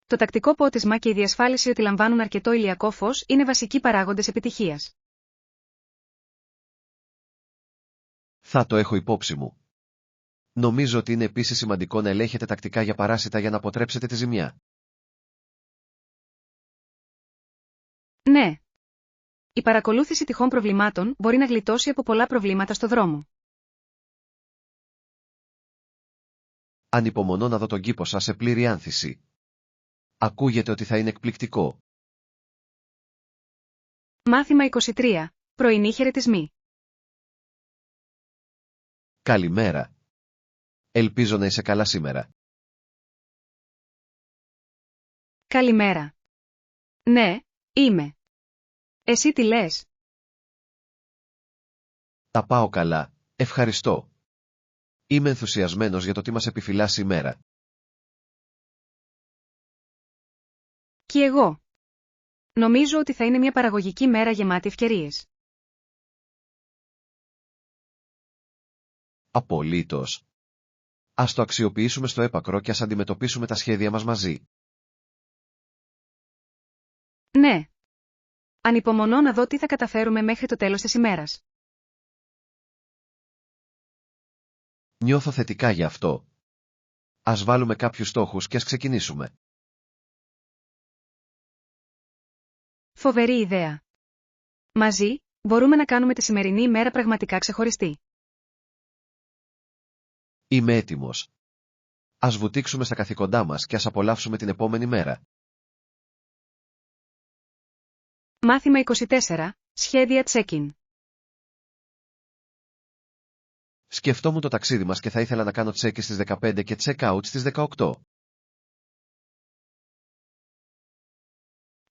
Το τακτικό πότισμα και η διασφάλιση ότι λαμβάνουν αρκετό ηλιακό φως είναι βασικοί παράγοντες επιτυχίας. Θα το έχω υπόψη μου. Νομίζω ότι είναι επίσης σημαντικό να ελέγχετε τακτικά για παράσιτα για να αποτρέψετε τη ζημιά. Ναι. Η παρακολούθηση τυχόν προβλημάτων μπορεί να γλιτώσει από πολλά προβλήματα στο δρόμο. Ανυπομονώ να δω τον κήπο σας σε πλήρη άνθηση. Ακούγεται ότι θα είναι εκπληκτικό. Μάθημα 23. Πρωινοί χαιρετισμοί. Καλημέρα. Ελπίζω να είσαι καλά σήμερα. Καλημέρα. Ναι, είμαι. Εσύ τι λες? Τα πάω καλά, ευχαριστώ. Είμαι ενθουσιασμένος για το τι μας επιφυλάσσει η μέρα. Κι εγώ. Νομίζω ότι θα είναι μια παραγωγική μέρα γεμάτη ευκαιρίες. Απολύτως. Ας το αξιοποιήσουμε στο έπακρο και ας αντιμετωπίσουμε τα σχέδια μας μαζί. Ναι. Ανυπομονώ να δω τι θα καταφέρουμε μέχρι το τέλος της ημέρας. Νιώθω θετικά για αυτό. Ας βάλουμε κάποιους στόχους και ας ξεκινήσουμε. Φοβερή ιδέα. Μαζί, μπορούμε να κάνουμε τη σημερινή ημέρα πραγματικά ξεχωριστή. Είμαι έτοιμος. Ας βουτήξουμε στα καθήκοντά μας και ας απολαύσουμε την επόμενη μέρα. Μάθημα 24. Σχέδια check-in. Σκεφτόμουν το ταξίδι μας και θα ήθελα να κάνω check-in στις 15 και check-out στις 18.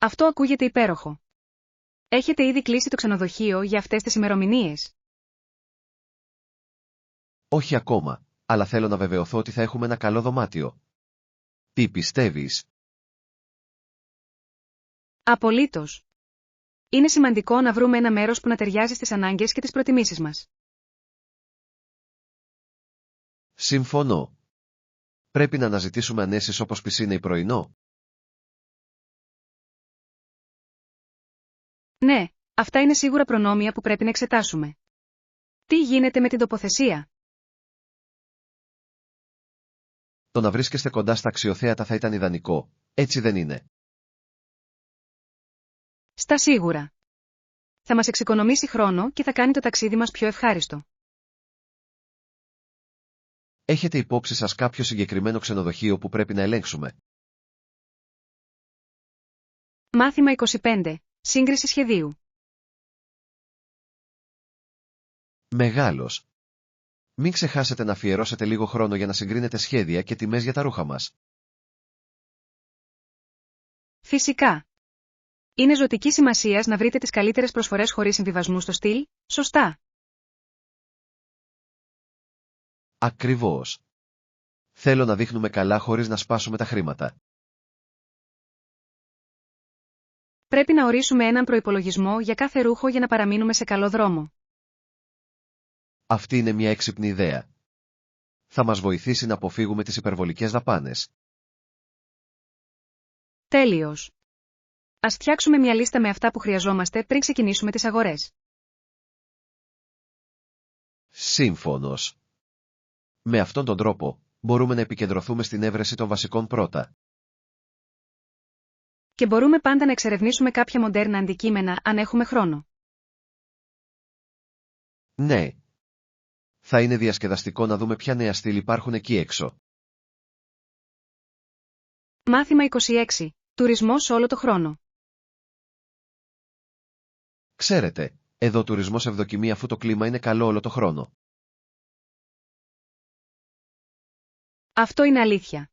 Αυτό ακούγεται υπέροχο. Έχετε ήδη κλείσει το ξενοδοχείο για αυτές τις ημερομηνίες? Όχι ακόμα, αλλά θέλω να βεβαιωθώ ότι θα έχουμε ένα καλό δωμάτιο. Τι πιστεύεις? Απολύτως. Είναι σημαντικό να βρούμε ένα μέρος που να ταιριάζει στις ανάγκες και τις προτιμήσεις μας. Συμφωνώ. Πρέπει να αναζητήσουμε ανέσεις όπως πισίνα ή πρωινό. Ναι, αυτά είναι σίγουρα προνόμια που πρέπει να εξετάσουμε. Τι γίνεται με την τοποθεσία? Το να βρίσκεστε κοντά στα αξιοθέατα θα ήταν ιδανικό, έτσι δεν είναι? Στα σίγουρα. Θα μας εξοικονομήσει χρόνο και θα κάνει το ταξίδι μας πιο ευχάριστο. Έχετε υπόψη σας κάποιο συγκεκριμένο ξενοδοχείο που πρέπει να ελέγξουμε? Μάθημα 25. Σύγκριση σχεδίου. Μεγάλος. Μην ξεχάσετε να αφιερώσετε λίγο χρόνο για να συγκρίνετε σχέδια και τιμές για τα ρούχα μας. Φυσικά. Είναι ζωτική σημασίας να βρείτε τις καλύτερες προσφορές χωρίς συμβιβασμού στο στυλ, σωστά. Ακριβώς. Θέλω να δείχνουμε καλά χωρίς να σπάσουμε τα χρήματα. Πρέπει να ορίσουμε έναν προϋπολογισμό για κάθε ρούχο για να παραμείνουμε σε καλό δρόμο. Αυτή είναι μια έξυπνη ιδέα. Θα μας βοηθήσει να αποφύγουμε τις υπερβολικές δαπάνες. Τέλειος. Ας φτιάξουμε μια λίστα με αυτά που χρειαζόμαστε πριν ξεκινήσουμε τις αγορές. Σύμφωνος. Με αυτόν τον τρόπο, μπορούμε να επικεντρωθούμε στην έβρεση των βασικών πρώτα. Και μπορούμε πάντα να εξερευνήσουμε κάποια μοντέρνα αντικείμενα αν έχουμε χρόνο. Ναι. Θα είναι διασκεδαστικό να δούμε ποια νέα στυλ υπάρχουν εκεί έξω. Μάθημα 26. Τουρισμός όλο το χρόνο. Ξέρετε, εδώ τουρισμός ευδοκιμεί αφού το κλίμα είναι καλό όλο το χρόνο. Αυτό είναι αλήθεια.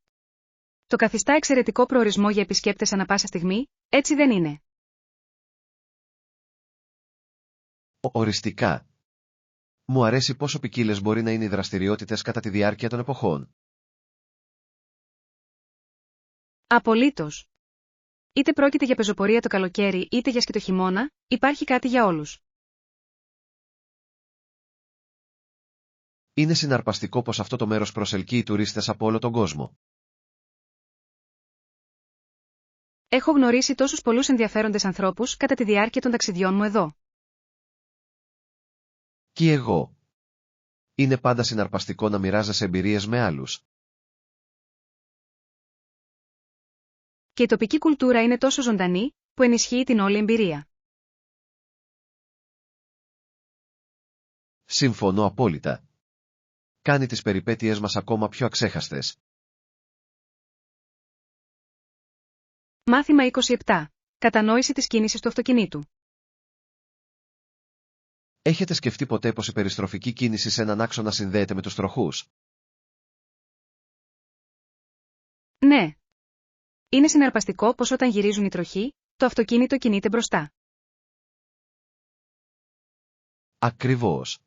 Το καθιστά εξαιρετικό προορισμό για επισκέπτες ανά πάσα στιγμή, έτσι δεν είναι? Οριστικά. Μου αρέσει πόσο ποικίλες μπορεί να είναι οι δραστηριότητες κατά τη διάρκεια των εποχών. Απολύτως. Είτε πρόκειται για πεζοπορία το καλοκαίρι είτε για σκι το χειμώνα, υπάρχει κάτι για όλους. Είναι συναρπαστικό πως αυτό το μέρος προσελκύει τουρίστες από όλο τον κόσμο. Έχω γνωρίσει τόσους πολλούς ενδιαφέροντες ανθρώπους κατά τη διάρκεια των ταξιδιών μου εδώ. Κι εγώ. Είναι πάντα συναρπαστικό να μοιράζεσαι εμπειρίες με άλλους. Και η τοπική κουλτούρα είναι τόσο ζωντανή, που ενισχύει την όλη εμπειρία. Συμφωνώ απόλυτα. Κάνει τις περιπέτειές μας ακόμα πιο αξέχαστες. Μάθημα 27. Κατανόηση της κίνησης του αυτοκινήτου. Έχετε σκεφτεί ποτέ πως η περιστροφική κίνηση σε έναν άξονα συνδέεται με τους τροχούς? Ναι. Είναι συναρπαστικό πως όταν γυρίζουν οι τροχοί, το αυτοκίνητο κινείται μπροστά. Ακριβώς.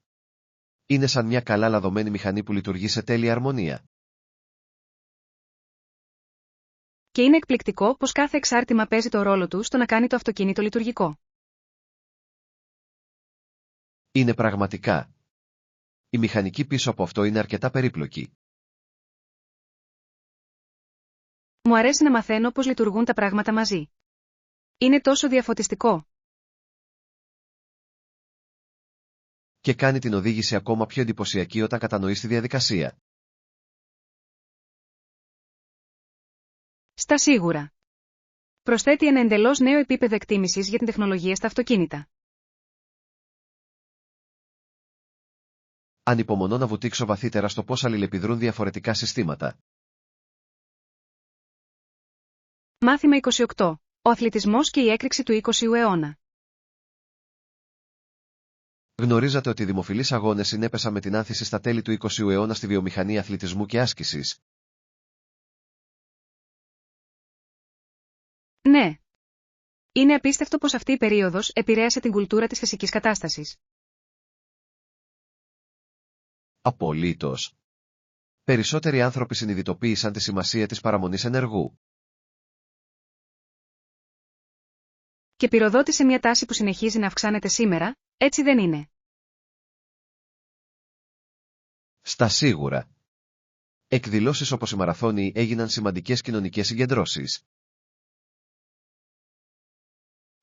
Είναι σαν μια καλά λαδωμένη μηχανή που λειτουργεί σε τέλεια αρμονία. Και είναι εκπληκτικό πως κάθε εξάρτημα παίζει το ρόλο του στο να κάνει το αυτοκίνητο λειτουργικό. Είναι πραγματικά. Η μηχανική πίσω από αυτό είναι αρκετά περίπλοκη. Μου αρέσει να μαθαίνω πως λειτουργούν τα πράγματα μαζί. Είναι τόσο διαφωτιστικό. Και κάνει την οδήγηση ακόμα πιο εντυπωσιακή όταν κατανοείς τη διαδικασία. Στα σίγουρα. Προσθέτει ένα εντελώς νέο επίπεδο εκτίμησης για την τεχνολογία στα αυτοκίνητα. Ανυπομονώ να βουτήξω βαθύτερα στο πώς αλληλεπιδρούν διαφορετικά συστήματα. Μάθημα 28. Ο αθλητισμός και η έκρηξη του 20ου αιώνα. Γνωρίζατε ότι οι δημοφιλείς αγώνες συνέπεσαν με την άνθηση στα τέλη του 20ου αιώνα στη βιομηχανία αθλητισμού και άσκησης? Ναι. Είναι απίστευτο πως αυτή η περίοδος επηρέασε την κουλτούρα της φυσικής κατάστασης. Απολύτως. Περισσότεροι άνθρωποι συνειδητοποίησαν τη σημασία της παραμονής ενεργού. Και πυροδότησε μια τάση που συνεχίζει να αυξάνεται σήμερα, έτσι δεν είναι? Στα σίγουρα. Εκδηλώσεις όπως η μαραθώνη έγιναν σημαντικές κοινωνικές συγκεντρώσεις.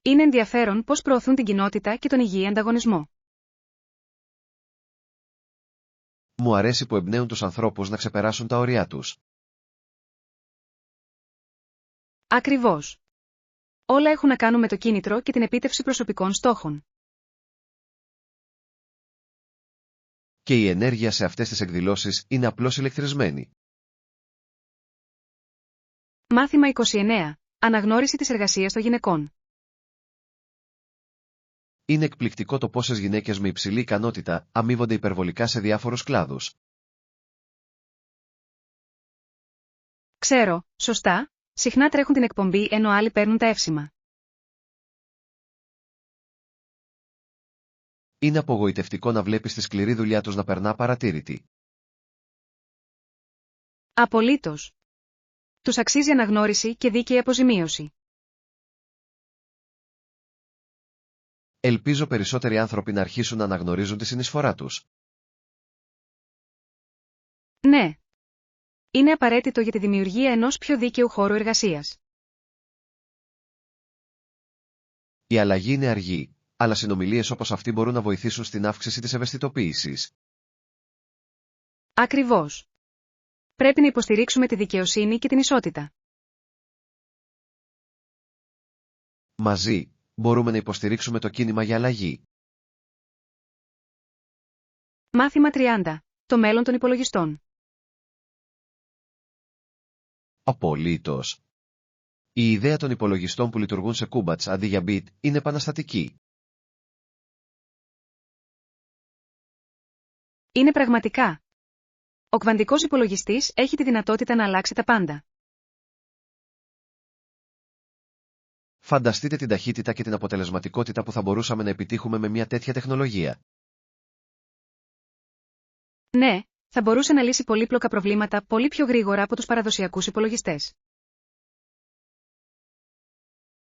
Είναι ενδιαφέρον πως προωθούν την κοινότητα και τον υγιή ανταγωνισμό. Μου αρέσει που εμπνέουν τους ανθρώπους να ξεπεράσουν τα όρια τους. Ακριβώς. Όλα έχουν να κάνουν με το κίνητρο και την επίτευξη προσωπικών στόχων. Και η ενέργεια σε αυτές τις εκδηλώσεις είναι απλώς ηλεκτρισμένη. Μάθημα 29. Αναγνώριση της εργασίας των γυναικών. Είναι εκπληκτικό το πόσες γυναίκες με υψηλή ικανότητα αμείβονται υπερβολικά σε διάφορους κλάδους. Ξέρω, σωστά, συχνά τρέχουν την εκπομπή ενώ άλλοι παίρνουν τα εύσημα. Είναι απογοητευτικό να βλέπεις τη σκληρή δουλειά τους να περνά παρατήρητη. Απολύτως. Τους αξίζει αναγνώριση και δίκαιη αποζημίωση. Ελπίζω περισσότεροι άνθρωποι να αρχίσουν να αναγνωρίζουν τη συνεισφορά τους. Ναι. Είναι απαραίτητο για τη δημιουργία ενός πιο δίκαιου χώρου εργασίας. Η αλλαγή είναι αργή, αλλά συνομιλίες όπως αυτή μπορούν να βοηθήσουν στην αύξηση της ευαισθητοποίησης. Ακριβώς. Πρέπει να υποστηρίξουμε τη δικαιοσύνη και την ισότητα. Μαζί, μπορούμε να υποστηρίξουμε το κίνημα για αλλαγή. Μάθημα 30. Το μέλλον των υπολογιστών. Απολύτως. Η ιδέα των υπολογιστών που λειτουργούν σε κούμπατς αντί για bit είναι επαναστατική. Είναι πραγματικά. Ο κβαντικός υπολογιστής έχει τη δυνατότητα να αλλάξει τα πάντα. Φανταστείτε την ταχύτητα και την αποτελεσματικότητα που θα μπορούσαμε να επιτύχουμε με μια τέτοια τεχνολογία. Ναι, θα μπορούσε να λύσει πολύπλοκα προβλήματα πολύ πιο γρήγορα από τους παραδοσιακούς υπολογιστές.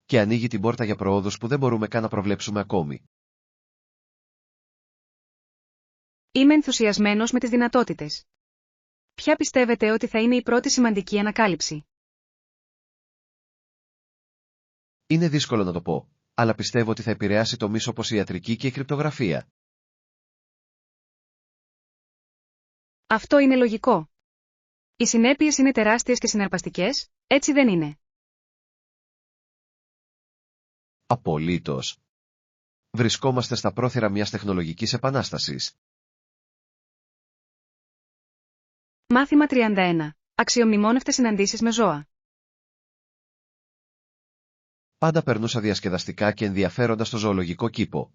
Και ανοίγει την πόρτα για προόδους που δεν μπορούμε καν να προβλέψουμε ακόμη. Είμαι ενθουσιασμένος με τις δυνατότητες. Ποια πιστεύετε ότι θα είναι η πρώτη σημαντική ανακάλυψη? Είναι δύσκολο να το πω, αλλά πιστεύω ότι θα επηρεάσει τομείς όπως η ιατρική και η κρυπτογραφία. Αυτό είναι λογικό. Οι συνέπειες είναι τεράστιες και συναρπαστικές, έτσι δεν είναι? Απολύτως. Βρισκόμαστε στα πρόθυρα μιας τεχνολογικής επανάστασης. Μάθημα 31. Αξιομνημόνευτες συναντήσεις με ζώα. Πάντα περνούσα διασκεδαστικά και ενδιαφέροντα στο ζωολογικό κήπο.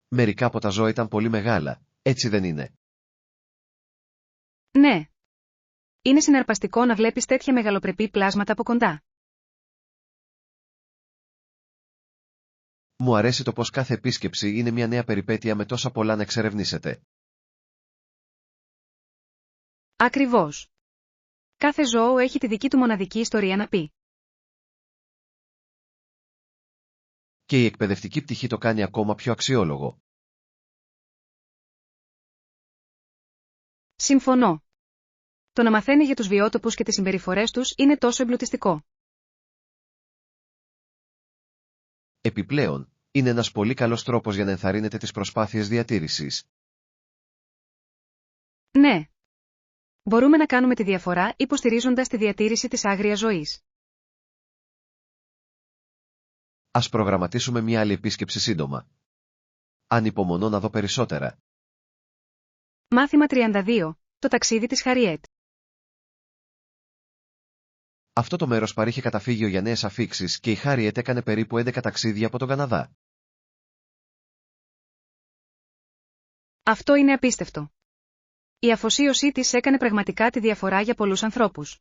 Μερικά από τα ζώα ήταν πολύ μεγάλα, έτσι δεν είναι? Ναι. Είναι συναρπαστικό να βλέπεις τέτοια μεγαλοπρεπή πλάσματα από κοντά. Μου αρέσει το πως κάθε επίσκεψη είναι μια νέα περιπέτεια με τόσα πολλά να εξερευνήσετε. Ακριβώς. Κάθε ζώο έχει τη δική του μοναδική ιστορία να πει. Και η εκπαιδευτική πτυχή το κάνει ακόμα πιο αξιόλογο. Συμφωνώ. Το να μαθαίνει για τους βιότοπους και τις συμπεριφορές τους είναι τόσο εμπλουτιστικό. Επιπλέον, είναι ένας πολύ καλός τρόπος για να ενθαρρύνετε τις προσπάθειες διατήρησης. Ναι. Μπορούμε να κάνουμε τη διαφορά υποστηρίζοντας τη διατήρηση της άγριας ζωής. Ας προγραμματίσουμε μια άλλη επίσκεψη σύντομα. Ανυπομονώ να δω περισσότερα. Μάθημα 32. Το ταξίδι της Χαριέτ. Αυτό το μέρος παρήχε καταφύγιο για νέες αφίξεις και η Χάριετ έκανε περίπου 11 ταξίδια από τον Καναδά. Αυτό είναι απίστευτο. Η αφοσίωσή της έκανε πραγματικά τη διαφορά για πολλούς ανθρώπους.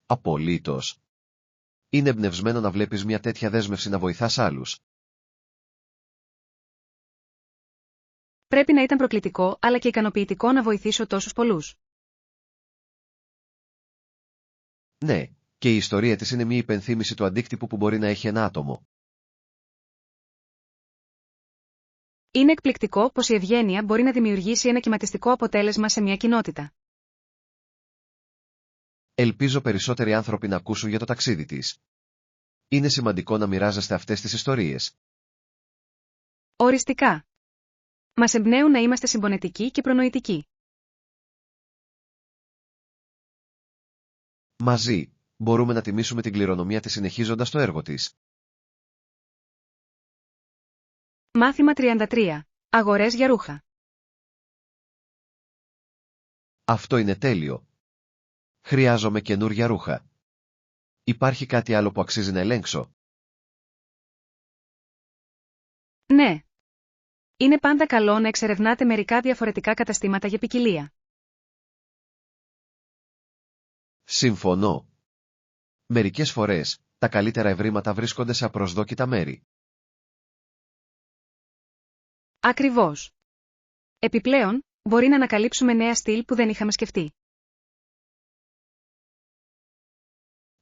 Απολύτως. Είναι εμπνευσμένο να βλέπεις μια τέτοια δέσμευση να βοηθάς άλλους. Πρέπει να ήταν προκλητικό αλλά και ικανοποιητικό να βοηθήσω τόσους πολλούς. Ναι, και η ιστορία της είναι μια υπενθύμηση του αντίκτυπου που μπορεί να έχει ένα άτομο. Είναι εκπληκτικό πως η ευγένεια μπορεί να δημιουργήσει ένα κυματιστικό αποτέλεσμα σε μια κοινότητα. Ελπίζω περισσότεροι άνθρωποι να ακούσουν για το ταξίδι της. Είναι σημαντικό να μοιράζεστε αυτές τις ιστορίες. Οριστικά. Μας εμπνέουν να είμαστε συμπονετικοί και προνοητικοί. Μαζί, μπορούμε να τιμήσουμε την κληρονομιά της συνεχίζοντας το έργο της. Μάθημα 33. Αγορές για ρούχα. Αυτό είναι τέλειο. Χρειάζομαι καινούρια ρούχα. Υπάρχει κάτι άλλο που αξίζει να ελέγξω? Ναι. Είναι πάντα καλό να εξερευνάτε μερικά διαφορετικά καταστήματα για ποικιλία. Συμφωνώ. Μερικές φορές, τα καλύτερα ευρήματα βρίσκονται σε απροσδόκητα μέρη. Ακριβώς. Επιπλέον, μπορεί να ανακαλύψουμε νέα στυλ που δεν είχαμε σκεφτεί.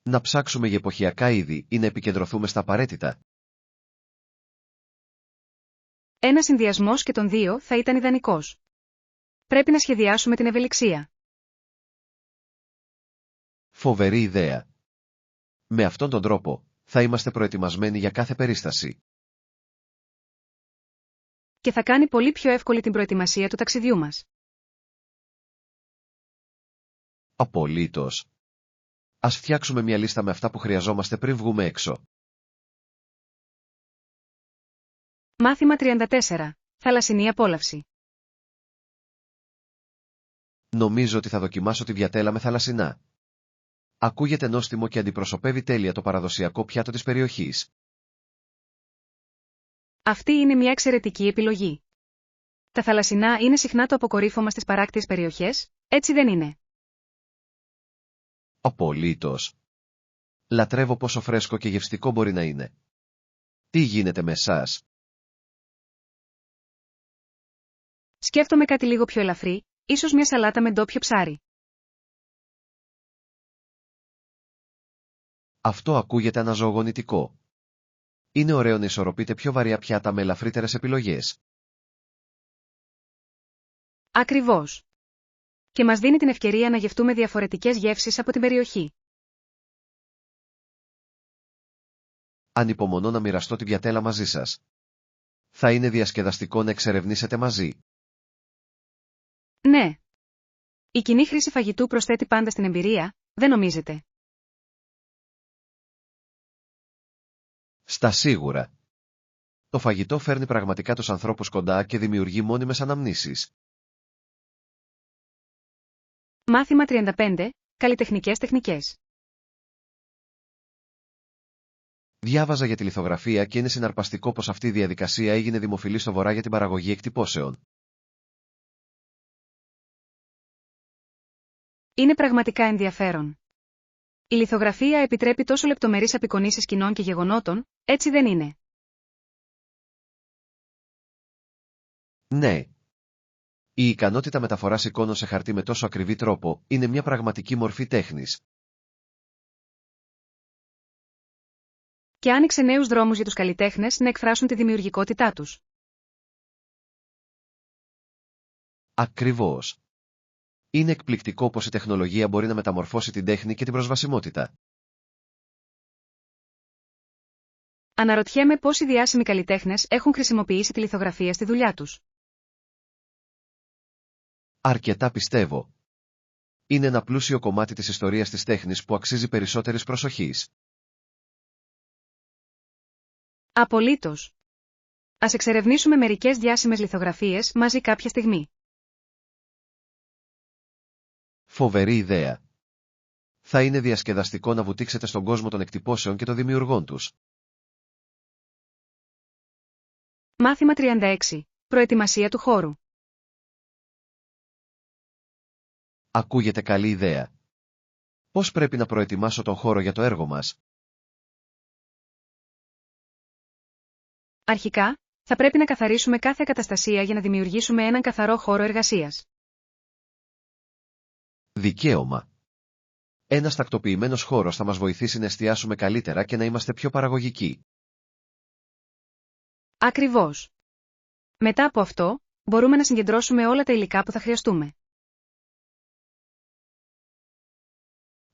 Να ψάξουμε για εποχιακά είδη ή να επικεντρωθούμε στα απαραίτητα. Ένας συνδυασμός και των δύο θα ήταν ιδανικός. Πρέπει να σχεδιάσουμε την ευελιξία. Φοβερή ιδέα. Με αυτόν τον τρόπο, θα είμαστε προετοιμασμένοι για κάθε περίσταση. και θα κάνει πολύ πιο εύκολη την προετοιμασία του ταξιδιού μας. Απολύτως. Ας φτιάξουμε μια λίστα με αυτά που χρειαζόμαστε πριν βγούμε έξω. Μάθημα 34. Θαλασσινή απόλαυση. Νομίζω ότι θα δοκιμάσω τη βιατέλα με θαλασσινά. Ακούγεται νόστιμο και αντιπροσωπεύει τέλεια το παραδοσιακό πιάτο της περιοχής. Αυτή είναι μια εξαιρετική επιλογή. Τα θαλασσινά είναι συχνά το αποκορύφωμα στις παράκτιες περιοχές, έτσι δεν είναι? Απολύτως. Λατρεύω πόσο φρέσκο και γευστικό μπορεί να είναι. Τι γίνεται με εσάς? Σκέφτομαι κάτι λίγο πιο ελαφρύ, ίσως μια σαλάτα με ντόπιο ψάρι. Αυτό ακούγεται αναζωογονητικό. Είναι ωραίο να ισορροπείτε πιο βαριά πιάτα με ελαφρύτερες επιλογές. Ακριβώς. Και μας δίνει την ευκαιρία να γευτούμε διαφορετικές γεύσεις από την περιοχή. Ανυπομονώ να μοιραστώ τη βιατέλα μαζί σας. Θα είναι διασκεδαστικό να εξερευνήσετε μαζί. Ναι. Η κοινή χρήση φαγητού προσθέτει πάντα στην εμπειρία, δεν νομίζετε? Στα σίγουρα. Το φαγητό φέρνει πραγματικά τους ανθρώπους κοντά και δημιουργεί μόνιμες αναμνήσεις. Μάθημα 35. Καλλιτεχνικές τεχνικές. Διάβαζα για τη λιθογραφία και είναι συναρπαστικό πως αυτή η διαδικασία έγινε δημοφιλή στο Βορρά για την παραγωγή εκτυπώσεων. Είναι πραγματικά ενδιαφέρον. Η λιθογραφία επιτρέπει τόσο λεπτομερείς απεικονίσεις σκηνών και γεγονότων, έτσι δεν είναι? Ναι. Η ικανότητα μεταφοράς εικόνων σε χαρτί με τόσο ακριβή τρόπο είναι μια πραγματική μορφή τέχνης. Και άνοιξε νέους δρόμους για τους καλλιτέχνες να εκφράσουν τη δημιουργικότητά τους. Ακριβώς. Είναι εκπληκτικό πως η τεχνολογία μπορεί να μεταμορφώσει την τέχνη και την προσβασιμότητα. Αναρωτιέμαι πόσοι διάσημοι καλλιτέχνες έχουν χρησιμοποιήσει τη λιθογραφία στη δουλειά τους. Αρκετά πιστεύω. Είναι ένα πλούσιο κομμάτι της ιστορίας της τέχνης που αξίζει περισσότερης προσοχής. Απολύτως. Ας εξερευνήσουμε μερικές διάσημες λιθογραφίες μαζί κάποια στιγμή. Φοβερή ιδέα. Θα είναι διασκεδαστικό να βουτήξετε στον κόσμο των εκτυπώσεων και των δημιουργών τους. Μάθημα 36. Προετοιμασία του χώρου. Ακούγεται καλή ιδέα. Πώς πρέπει να προετοιμάσω τον χώρο για το έργο μας? Αρχικά, θα πρέπει να καθαρίσουμε κάθε εγκαταστασία για να δημιουργήσουμε έναν καθαρό χώρο εργασίας. Δικαίωμα. Ένας τακτοποιημένος χώρος θα μας βοηθήσει να εστιάσουμε καλύτερα και να είμαστε πιο παραγωγικοί. Ακριβώς. Μετά από αυτό, μπορούμε να συγκεντρώσουμε όλα τα υλικά που θα χρειαστούμε.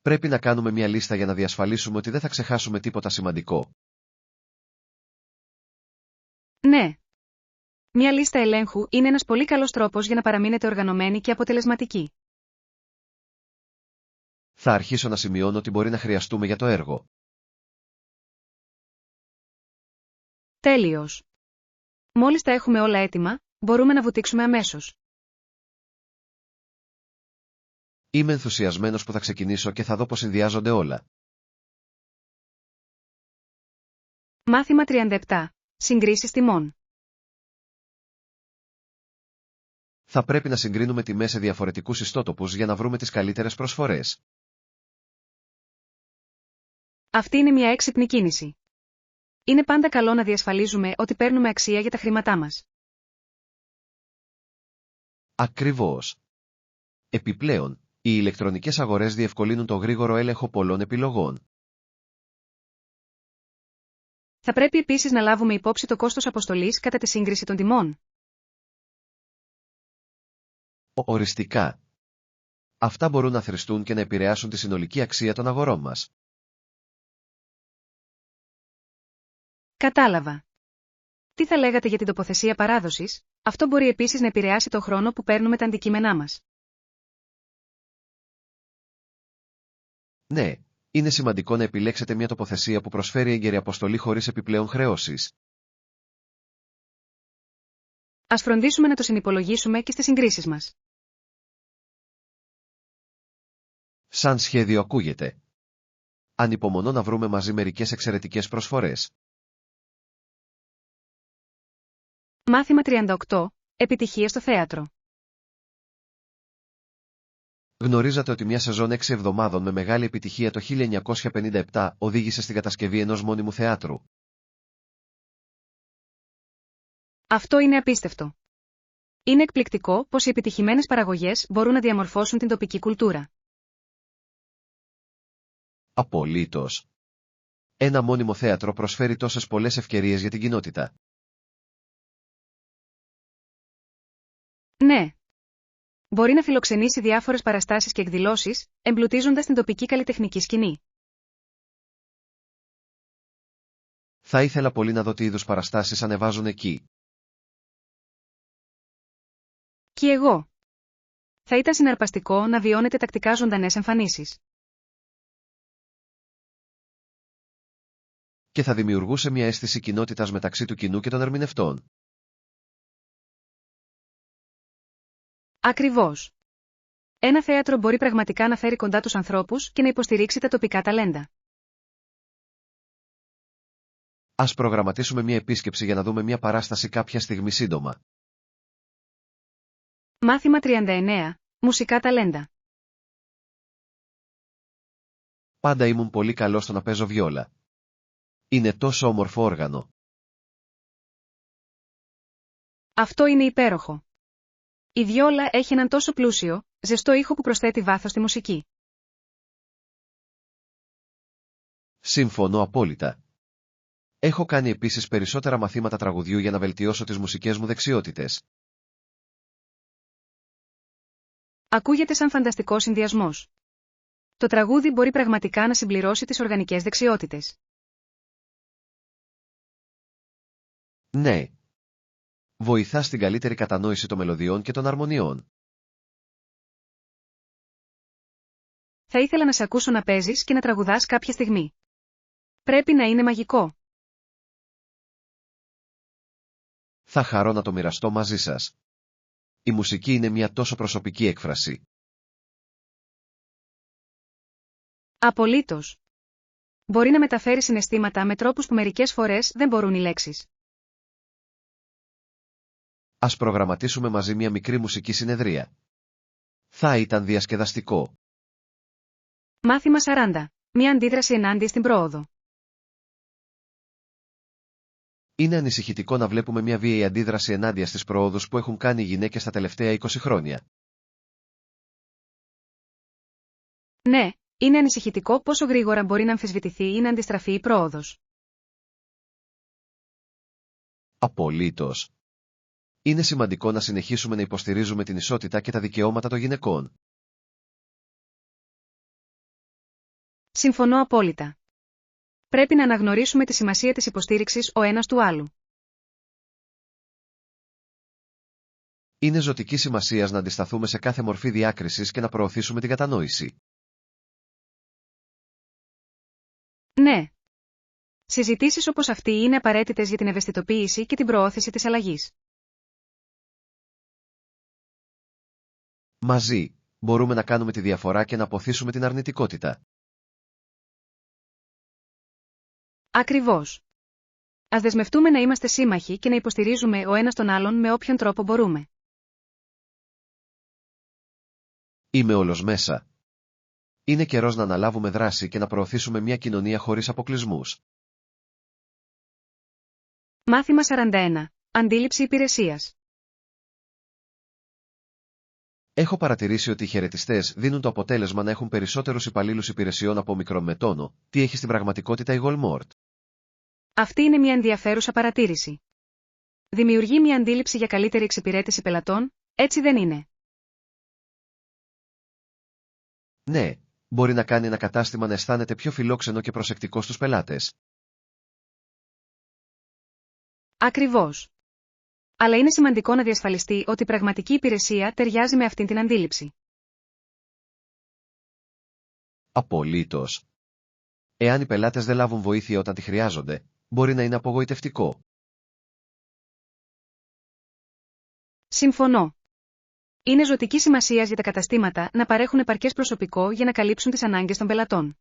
Πρέπει να κάνουμε μια λίστα για να διασφαλίσουμε ότι δεν θα ξεχάσουμε τίποτα σημαντικό. Ναι. Μια λίστα ελέγχου είναι ένας πολύ καλός τρόπος για να παραμείνετε οργανωμένοι και αποτελεσματικοί. Θα αρχίσω να σημειώνω τι μπορεί να χρειαστούμε για το έργο. Τέλειος. Μόλις τα έχουμε όλα έτοιμα, μπορούμε να βουτήξουμε αμέσως. Είμαι ενθουσιασμένος που θα ξεκινήσω και θα δω πώς συνδυάζονται όλα. Μάθημα 37. Συγκρίσεις τιμών. Θα πρέπει να συγκρίνουμε τιμές σε διαφορετικούς ιστότοπους για να βρούμε τις καλύτερες προσφορές. Αυτή είναι μια έξυπνη κίνηση. Είναι πάντα καλό να διασφαλίζουμε ότι παίρνουμε αξία για τα χρήματά μας. Ακριβώς. Επιπλέον, οι ηλεκτρονικές αγορές διευκολύνουν το γρήγορο έλεγχο πολλών επιλογών. Θα πρέπει επίσης να λάβουμε υπόψη το κόστος αποστολής κατά τη σύγκριση των τιμών. Οριστικά. Αυτά μπορούν να θρηστούν και να επηρεάσουν τη συνολική αξία των αγορών μας. Κατάλαβα. Τι θα λέγατε για την τοποθεσία παράδοσης? Αυτό μπορεί επίσης να επηρεάσει το χρόνο που παίρνουμε τα αντικείμενά μας. Ναι, είναι σημαντικό να επιλέξετε μια τοποθεσία που προσφέρει έγκαιρη αποστολή χωρίς επιπλέον χρεώσεις. Ας φροντίσουμε να το συνυπολογίσουμε και στις συγκρίσεις μας. Σαν σχέδιο ακούγεται. Ανυπομονώ να βρούμε μαζί μερικές εξαιρετικές προσφορές. Μάθημα 38. Επιτυχία στο θέατρο. Γνωρίζατε ότι μια σεζόν 6 εβδομάδων με μεγάλη επιτυχία το 1957 οδήγησε στην κατασκευή ενός μόνιμου θεάτρου. Αυτό είναι απίστευτο. Είναι εκπληκτικό πως οι επιτυχημένες παραγωγές μπορούν να διαμορφώσουν την τοπική κουλτούρα. Απολύτως. Ένα μόνιμο θέατρο προσφέρει τόσες πολλές ευκαιρίες για την κοινότητα. Ναι. Μπορεί να φιλοξενήσει διάφορες παραστάσεις και εκδηλώσεις, εμπλουτίζοντας την τοπική καλλιτεχνική σκηνή. Θα ήθελα πολύ να δω τι είδους παραστάσεις ανεβάζουν εκεί. Κι εγώ. Θα ήταν συναρπαστικό να βιώνετε τακτικά ζωντανές εμφανίσεις. Και θα δημιουργούσε μια αίσθηση κοινότητας μεταξύ του κοινού και των ερμηνευτών. Ακριβώς. Ένα θέατρο μπορεί πραγματικά να φέρει κοντά τους ανθρώπους και να υποστηρίξει τα τοπικά ταλέντα. Ας προγραμματίσουμε μια επίσκεψη για να δούμε μια παράσταση κάποια στιγμή σύντομα. Μάθημα 39. Μουσικά ταλέντα. Πάντα ήμουν πολύ καλός στο να παίζω βιόλα. Είναι τόσο όμορφο όργανο. Αυτό είναι υπέροχο. Η βιόλα έχει έναν τόσο πλούσιο, ζεστό ήχο που προσθέτει βάθος στη μουσική. Συμφωνώ απόλυτα. Έχω κάνει επίσης περισσότερα μαθήματα τραγουδιού για να βελτιώσω τις μουσικές μου δεξιότητες. Ακούγεται σαν φανταστικός συνδυασμός. Το τραγούδι μπορεί πραγματικά να συμπληρώσει τις οργανικές δεξιότητες. Ναι. Βοηθά στην καλύτερη κατανόηση των μελωδιών και των αρμονιών. Θα ήθελα να σε ακούσω να παίζεις και να τραγουδάς κάποια στιγμή. Πρέπει να είναι μαγικό. Θα χαρώ να το μοιραστώ μαζί σας. Η μουσική είναι μια τόσο προσωπική έκφραση. Απολύτως. Μπορεί να μεταφέρει συναισθήματα με τρόπους που μερικές φορές δεν μπορούν οι λέξεις. Ας προγραμματίσουμε μαζί μια μικρή μουσική συνεδρία. Θα ήταν διασκεδαστικό. Μάθημα 40. Μια αντίδραση ενάντια στην πρόοδο. Είναι ανησυχητικό να βλέπουμε μια βίαιη αντίδραση ενάντια στις προόδους που έχουν κάνει οι γυναίκες τα τελευταία 20 χρόνια. Ναι, είναι ανησυχητικό πόσο γρήγορα μπορεί να αμφισβητηθεί ή να αντιστραφεί η πρόοδος. Απολύτως. Είναι σημαντικό να συνεχίσουμε να υποστηρίζουμε την ισότητα και τα δικαιώματα των γυναικών. Συμφωνώ απόλυτα. Πρέπει να αναγνωρίσουμε τη σημασία της υποστήριξης ο ένας του άλλου. Είναι ζωτική σημασίας να αντισταθούμε σε κάθε μορφή διάκρισης και να προωθήσουμε την κατανόηση. Ναι. Συζητήσεις όπως αυτή είναι απαραίτητες για την ευαισθητοποίηση και την προώθηση της αλλαγής. Μαζί, μπορούμε να κάνουμε τη διαφορά και να αποθήσουμε την αρνητικότητα. Ακριβώς. Ας δεσμευτούμε να είμαστε σύμμαχοι και να υποστηρίζουμε ο ένας τον άλλον με όποιον τρόπο μπορούμε. Είμαι όλος μέσα. Είναι καιρός να αναλάβουμε δράση και να προωθήσουμε μια κοινωνία χωρίς αποκλεισμούς. Μάθημα 41. Αντίληψη υπηρεσίας. Έχω παρατηρήσει ότι οι χαιρετιστές δίνουν το αποτέλεσμα να έχουν περισσότερους υπαλλήλους υπηρεσιών από μικρομετόνο. Τι έχει στην πραγματικότητα η Walmart? Αυτή είναι μια ενδιαφέρουσα παρατήρηση. Δημιουργεί μια αντίληψη για καλύτερη εξυπηρέτηση πελατών, έτσι δεν είναι? Ναι, μπορεί να κάνει ένα κατάστημα να αισθάνεται πιο φιλόξενο και προσεκτικό στους πελάτες. Ακριβώς. Αλλά είναι σημαντικό να διασφαλιστεί ότι η πραγματική υπηρεσία ταιριάζει με αυτήν την αντίληψη. Απολύτως. Εάν οι πελάτες δεν λάβουν βοήθεια όταν τη χρειάζονται, μπορεί να είναι απογοητευτικό. Συμφωνώ. Είναι ζωτική σημασίας για τα καταστήματα να παρέχουν επαρκές προσωπικό για να καλύψουν τις ανάγκες των πελατών.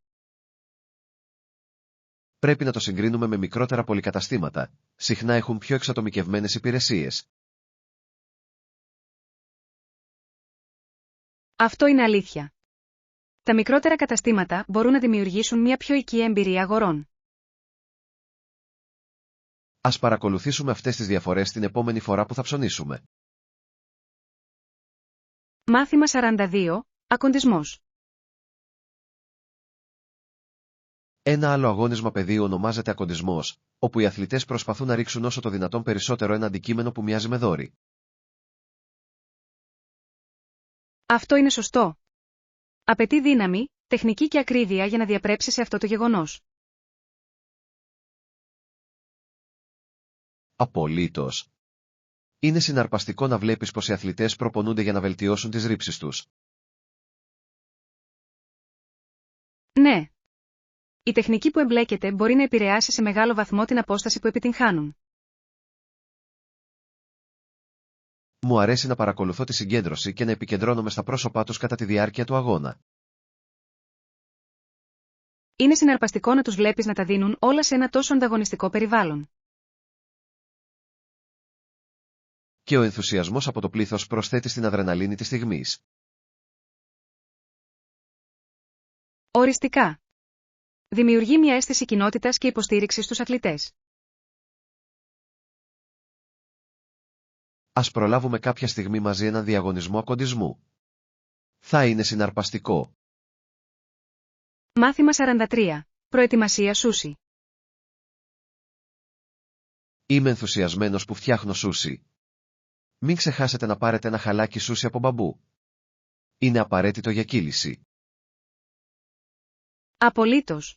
Πρέπει να το συγκρίνουμε με μικρότερα πολυκαταστήματα, συχνά έχουν πιο εξατομικευμένες υπηρεσίες. Αυτό είναι αλήθεια. Τα μικρότερα καταστήματα μπορούν να δημιουργήσουν μια πιο οικία εμπειρία αγορών. Ας παρακολουθήσουμε αυτές τις διαφορές την επόμενη φορά που θα ψωνίσουμε. Μάθημα 42. Ακοντισμός. Ένα άλλο αγώνισμα πεδίου ονομάζεται ακοντισμός, όπου οι αθλητές προσπαθούν να ρίξουν όσο το δυνατόν περισσότερο ένα αντικείμενο που μοιάζει με δόρυ. Αυτό είναι σωστό. Απαιτεί δύναμη, τεχνική και ακρίβεια για να διαπρέψει σε αυτό το γεγονός. Απολύτως. Είναι συναρπαστικό να βλέπεις πως οι αθλητές προπονούνται για να βελτιώσουν τις ρήψεις τους. Ναι. Η τεχνική που εμπλέκεται μπορεί να επηρεάσει σε μεγάλο βαθμό την απόσταση που επιτυγχάνουν. Μου αρέσει να παρακολουθώ τη συγκέντρωση και να επικεντρώνομαι στα πρόσωπά τους κατά τη διάρκεια του αγώνα. Είναι συναρπαστικό να τους βλέπεις να τα δίνουν όλα σε ένα τόσο ανταγωνιστικό περιβάλλον. Και ο ενθουσιασμός από το πλήθος προσθέτει στην αδρεναλίνη της στιγμής. Οριστικά. Δημιουργεί μια αίσθηση κοινότητας και υποστήριξης στους αθλητές. Ας προλάβουμε κάποια στιγμή μαζί έναν διαγωνισμό ακοντισμού. Θα είναι συναρπαστικό. Μάθημα 43. Προετοιμασία σούσι. Είμαι ενθουσιασμένος που φτιάχνω σούσι. Μην ξεχάσετε να πάρετε ένα χαλάκι σούσι από μπαμπού. Είναι απαραίτητο για κύληση. Απολύτως.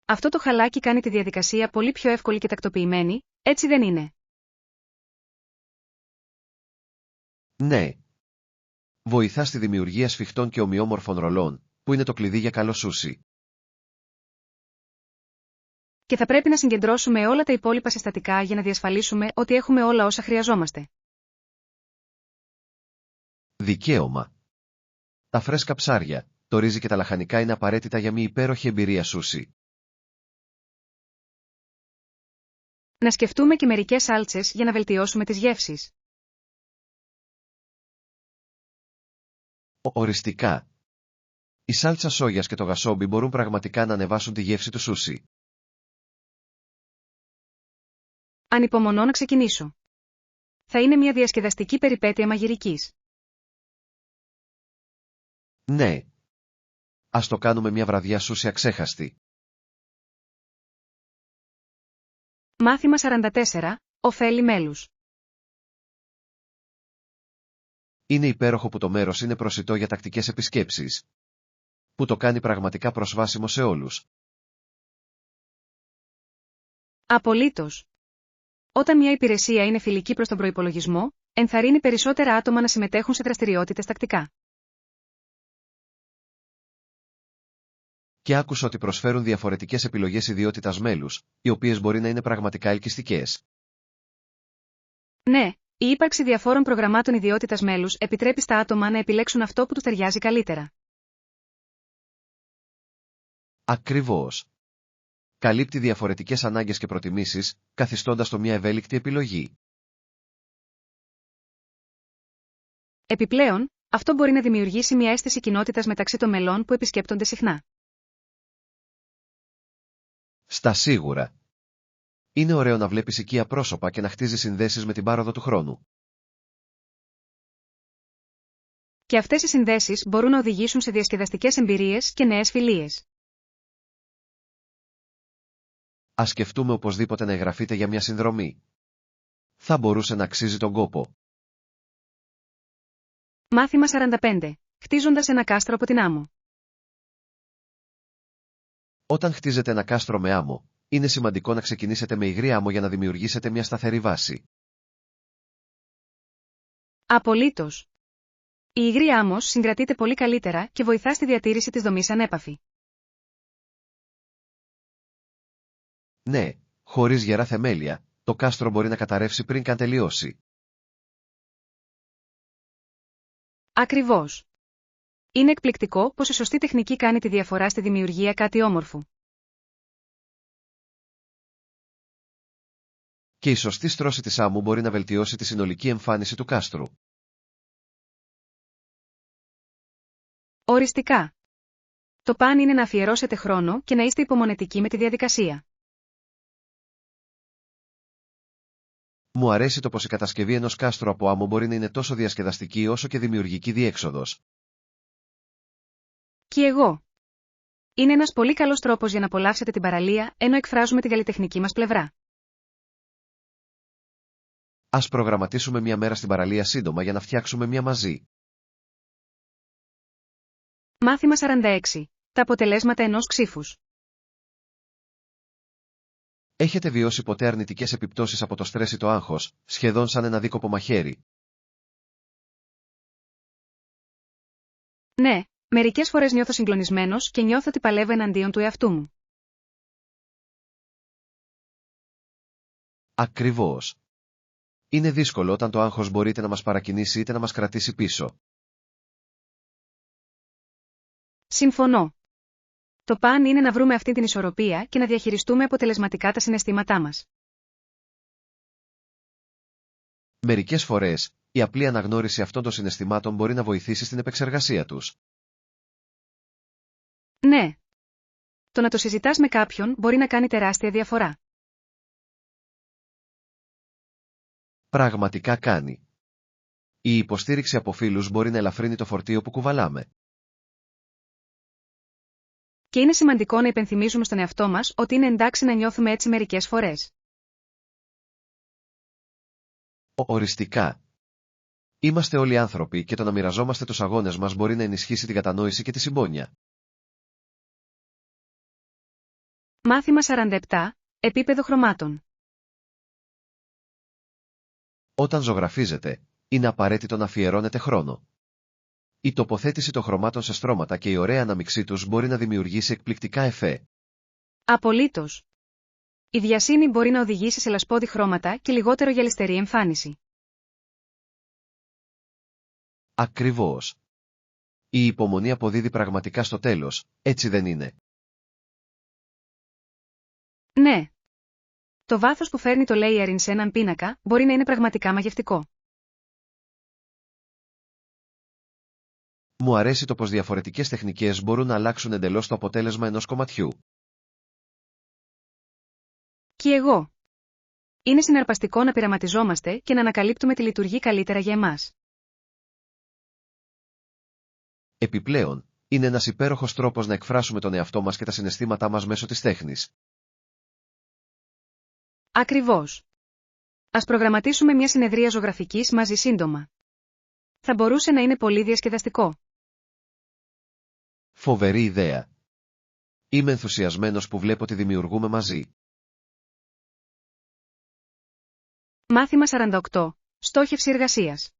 Αυτό το χαλάκι κάνει τη διαδικασία πολύ πιο εύκολη και τακτοποιημένη, έτσι δεν είναι? Ναι. Βοηθά στη δημιουργία σφιχτών και ομοιόμορφων ρολών, που είναι το κλειδί για καλό σούσι. Και θα πρέπει να συγκεντρώσουμε όλα τα υπόλοιπα συστατικά για να διασφαλίσουμε ότι έχουμε όλα όσα χρειαζόμαστε. Δικαίωμα. Τα φρέσκα ψάρια, το ρύζι και τα λαχανικά είναι απαραίτητα για μια υπέροχη εμπειρία σούσι. Να σκεφτούμε και μερικές σάλτσες για να βελτιώσουμε τις γεύσεις. Οριστικά. Η σάλτσα σόγιας και το γασόμπι μπορούν πραγματικά να ανεβάσουν τη γεύση του σούσι. Ανυπομονώ να ξεκινήσω. Θα είναι μια διασκεδαστική περιπέτεια μαγειρικής. Ναι. Ας το κάνουμε μια βραδιά σούσι αξέχαστη. Μάθημα 44. Ωφέλη μέλους. Είναι υπέροχο που το μέρος είναι προσιτό για τακτικές επισκέψεις. Που το κάνει πραγματικά προσβάσιμο σε όλους. Απολύτως. Όταν μια υπηρεσία είναι φιλική προς τον προϋπολογισμό, ενθαρρύνει περισσότερα άτομα να συμμετέχουν σε δραστηριότητες τακτικά. Και άκουσα ότι προσφέρουν διαφορετικές επιλογές ιδιότητας μέλους, οι οποίες μπορεί να είναι πραγματικά ελκυστικές. Ναι, η ύπαρξη διαφόρων προγραμμάτων ιδιότητας μέλους επιτρέπει στα άτομα να επιλέξουν αυτό που τους ταιριάζει καλύτερα. Ακριβώς. Καλύπτει διαφορετικές ανάγκες και προτιμήσεις, καθιστώντας το μια ευέλικτη επιλογή. Επιπλέον, αυτό μπορεί να δημιουργήσει μια αίσθηση κοινότητας μεταξύ των μελών που επισκέπτονται συχνά. Στα σίγουρα. Είναι ωραίο να βλέπεις οικία πρόσωπα και να χτίζεις συνδέσεις με την πάροδο του χρόνου. Και αυτές οι συνδέσεις μπορούν να οδηγήσουν σε διασκεδαστικές εμπειρίες και νέες φιλίες. Ας σκεφτούμε οπωσδήποτε να εγγραφείτε για μια συνδρομή. Θα μπορούσε να αξίζει τον κόπο. Μάθημα 45. Χτίζοντας ένα κάστρο από την άμμο. Όταν χτίζετε ένα κάστρο με άμμο, είναι σημαντικό να ξεκινήσετε με υγρή άμμο για να δημιουργήσετε μια σταθερή βάση. Απολύτως. Η υγρή άμμος συγκρατείται πολύ καλύτερα και βοηθά στη διατήρηση της δομής ανέπαφη. Ναι, χωρίς γερά θεμέλια, το κάστρο μπορεί να καταρρεύσει πριν καν τελειώσει. Ακριβώς. Είναι εκπληκτικό πως η σωστή τεχνική κάνει τη διαφορά στη δημιουργία κάτι όμορφου. Και η σωστή στρώση της άμμου μπορεί να βελτιώσει τη συνολική εμφάνιση του κάστρου. Οριστικά. Το παν είναι να αφιερώσετε χρόνο και να είστε υπομονετικοί με τη διαδικασία. Μου αρέσει το πως η κατασκευή ενός κάστρου από άμμο μπορεί να είναι τόσο διασκεδαστική όσο και δημιουργική διέξοδος. Και εγώ. Είναι ένας πολύ καλός τρόπος για να απολαύσετε την παραλία, ενώ εκφράζουμε τη καλλιτεχνική μας πλευρά. Ας προγραμματίσουμε μια μέρα στην παραλία σύντομα για να φτιάξουμε μια μαζί. Μάθημα 46. Τα αποτελέσματα ενός ξύφους. Έχετε βιώσει ποτέ αρνητικές επιπτώσεις από το στρες ή το άγχος, σχεδόν σαν ένα δίκοπο μαχαίρι? Ναι, μερικές φορές νιώθω συγκλονισμένος και νιώθω ότι παλεύω εναντίον του εαυτού μου. Ακριβώς. Είναι δύσκολο όταν το άγχος μπορεί είτε να μας παρακινήσει είτε να μας κρατήσει πίσω. Συμφωνώ. Το παν είναι να βρούμε αυτή την ισορροπία και να διαχειριστούμε αποτελεσματικά τα συναισθήματά μας. Μερικές φορές, η απλή αναγνώριση αυτών των συναισθημάτων μπορεί να βοηθήσει στην επεξεργασία τους. Ναι. Το να το συζητάς με κάποιον μπορεί να κάνει τεράστια διαφορά. Πραγματικά κάνει. Η υποστήριξη από φίλους μπορεί να ελαφρύνει το φορτίο που κουβαλάμε. Και είναι σημαντικό να υπενθυμίζουμε στον εαυτό μας ότι είναι εντάξει να νιώθουμε έτσι μερικές φορές. Οριστικά. Είμαστε όλοι άνθρωποι και το να μοιραζόμαστε τους αγώνες μας μπορεί να ενισχύσει την κατανόηση και τη συμπόνια. Μάθημα 47. Επίπεδο χρωμάτων. Όταν ζωγραφίζετε, είναι απαραίτητο να αφιερώνετε χρόνο. Η τοποθέτηση των χρωμάτων σε στρώματα και η ωραία αναμειξή τους μπορεί να δημιουργήσει εκπληκτικά εφέ. Απολύτως. Η διασύνη μπορεί να οδηγήσει σε λασπώδη χρώματα και λιγότερο γυαλιστερή εμφάνιση. Ακριβώς. Η υπομονή αποδίδει πραγματικά στο τέλος, έτσι δεν είναι? Ναι. Το βάθος που φέρνει το layering σε έναν πίνακα μπορεί να είναι πραγματικά μαγευτικό. Μου αρέσει το πως διαφορετικές τεχνικές μπορούν να αλλάξουν εντελώς το αποτέλεσμα ενός κομματιού. Και εγώ. Είναι συναρπαστικό να πειραματιζόμαστε και να ανακαλύπτουμε τι λειτουργεί καλύτερα για εμάς. Επιπλέον, είναι ένας υπέροχος τρόπος να εκφράσουμε τον εαυτό μας και τα συναισθήματά μας μέσω της τέχνης. Ακριβώς. Ας προγραμματίσουμε μια συνεδρία ζωγραφικής μαζί σύντομα. Θα μπορούσε να είναι πολύ διασκεδαστικό. Φοβερή ιδέα. Είμαι ενθουσιασμένος που βλέπω τι δημιουργούμε μαζί. Μάθημα 48. Στόχευση εργασίας.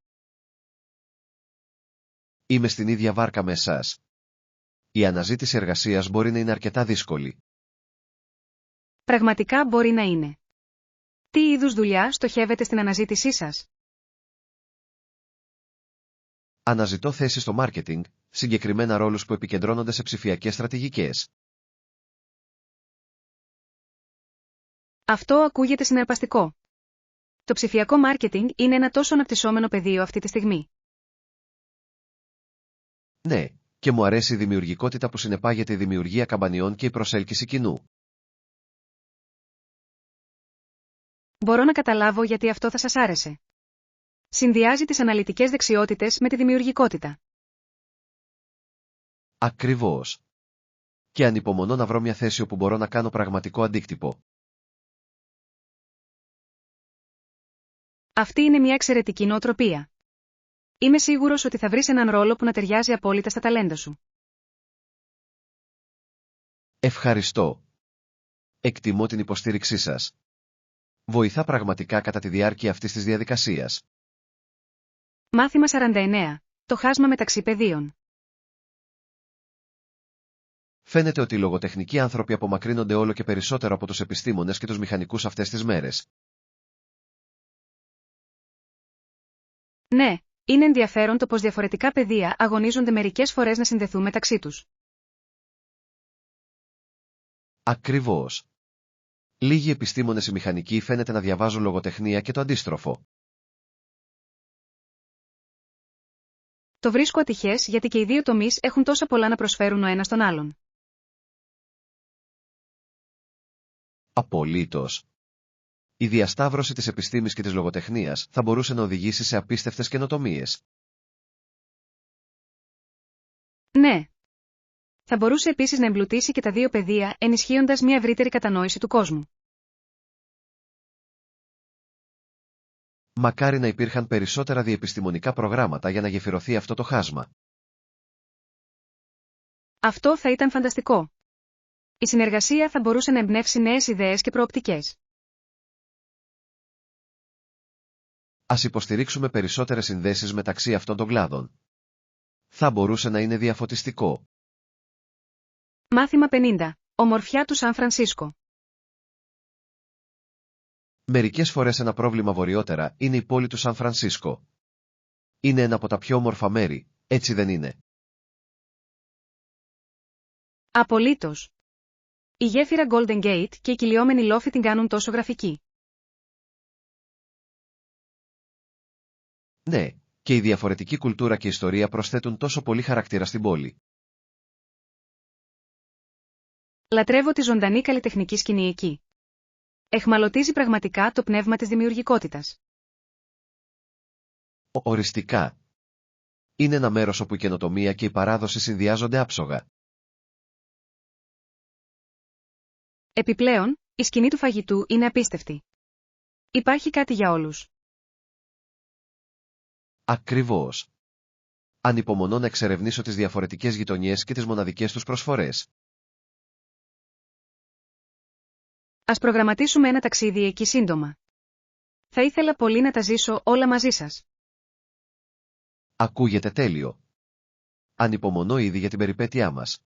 Είμαι στην ίδια βάρκα με εσάς. Η αναζήτηση εργασίας μπορεί να είναι αρκετά δύσκολη. Πραγματικά μπορεί να είναι. Τι είδους δουλειά στοχεύετε στην αναζήτησή σας? Αναζητώ θέσεις στο μάρκετινγκ, συγκεκριμένα ρόλους που επικεντρώνονται σε ψηφιακές στρατηγικές. Αυτό ακούγεται συναρπαστικό. Το ψηφιακό μάρκετινγκ είναι ένα τόσο αναπτυσσόμενο πεδίο αυτή τη στιγμή. Ναι, και μου αρέσει η δημιουργικότητα που συνεπάγεται η δημιουργία καμπανιών και η προσέλκυση κοινού. Μπορώ να καταλάβω γιατί αυτό θα σας άρεσε. Συνδυάζει τις αναλυτικές δεξιότητες με τη δημιουργικότητα. Ακριβώς. Και ανυπομονώ να βρω μια θέση όπου μπορώ να κάνω πραγματικό αντίκτυπο. Αυτή είναι μια εξαιρετική νοοτροπία. Είμαι σίγουρος ότι θα βρεις έναν ρόλο που να ταιριάζει απόλυτα στα ταλέντα σου. Ευχαριστώ. Εκτιμώ την υποστήριξή σας. Βοηθά πραγματικά κατά τη διάρκεια αυτής της διαδικασίας. Μάθημα 49. Το χάσμα μεταξύ πεδίων. Φαίνεται ότι οι λογοτεχνικοί άνθρωποι απομακρύνονται όλο και περισσότερο από τους επιστήμονες και τους μηχανικούς αυτές τις μέρες. Ναι, είναι ενδιαφέρον το πως διαφορετικά πεδία αγωνίζονται μερικές φορές να συνδεθούν μεταξύ τους. Ακριβώς. Λίγοι επιστήμονες ή μηχανικοί φαίνεται να διαβάζουν λογοτεχνία και το αντίστροφο. Το βρίσκω ατυχές γιατί και οι δύο τομείς έχουν τόσα πολλά να προσφέρουν ο ένας τον άλλον. Απολύτως. Η διασταύρωση της επιστήμης και της λογοτεχνίας θα μπορούσε να οδηγήσει σε απίστευτες καινοτομίες. Ναι. Θα μπορούσε επίσης να εμπλουτίσει και τα δύο πεδία, ενισχύοντας μια ευρύτερη κατανόηση του κόσμου. Μακάρι να υπήρχαν περισσότερα διεπιστημονικά προγράμματα για να γεφυρωθεί αυτό το χάσμα. Αυτό θα ήταν φανταστικό. Η συνεργασία θα μπορούσε να εμπνεύσει νέες ιδέες και προοπτικές. Ας υποστηρίξουμε περισσότερες συνδέσεις μεταξύ αυτών των κλάδων. Θα μπορούσε να είναι διαφωτιστικό. Μάθημα 50. Ομορφιά του Σαν Φρανσίσκο. Μερικές φορές ένα πρόβλημα βορειότερα είναι η πόλη του Σαν Φρανσίσκο. Είναι ένα από τα πιο όμορφα μέρη, έτσι δεν είναι? Απολύτως. Η γέφυρα Golden Gate και οι κυλιόμενοι λόφοι την κάνουν τόσο γραφική. Ναι, και η διαφορετική κουλτούρα και ιστορία προσθέτουν τόσο πολύ χαρακτήρα στην πόλη. Λατρεύω τη ζωντανή καλλιτεχνική σκηνή εκεί. Εχμαλωτίζει πραγματικά το πνεύμα της δημιουργικότητας. Οριστικά. Είναι ένα μέρος όπου η καινοτομία και η παράδοση συνδυάζονται άψογα. Επιπλέον, η σκηνή του φαγητού είναι απίστευτη. Υπάρχει κάτι για όλους. Ακριβώς. Ανυπομονώ να εξερευνήσω τις διαφορετικές γειτονιές και τις μοναδικές τους προσφορές. Ας προγραμματίσουμε ένα ταξίδι εκεί σύντομα. Θα ήθελα πολύ να τα ζήσω όλα μαζί σας. Ακούγεται τέλειο. Ανυπομονώ ήδη για την περιπέτειά μας.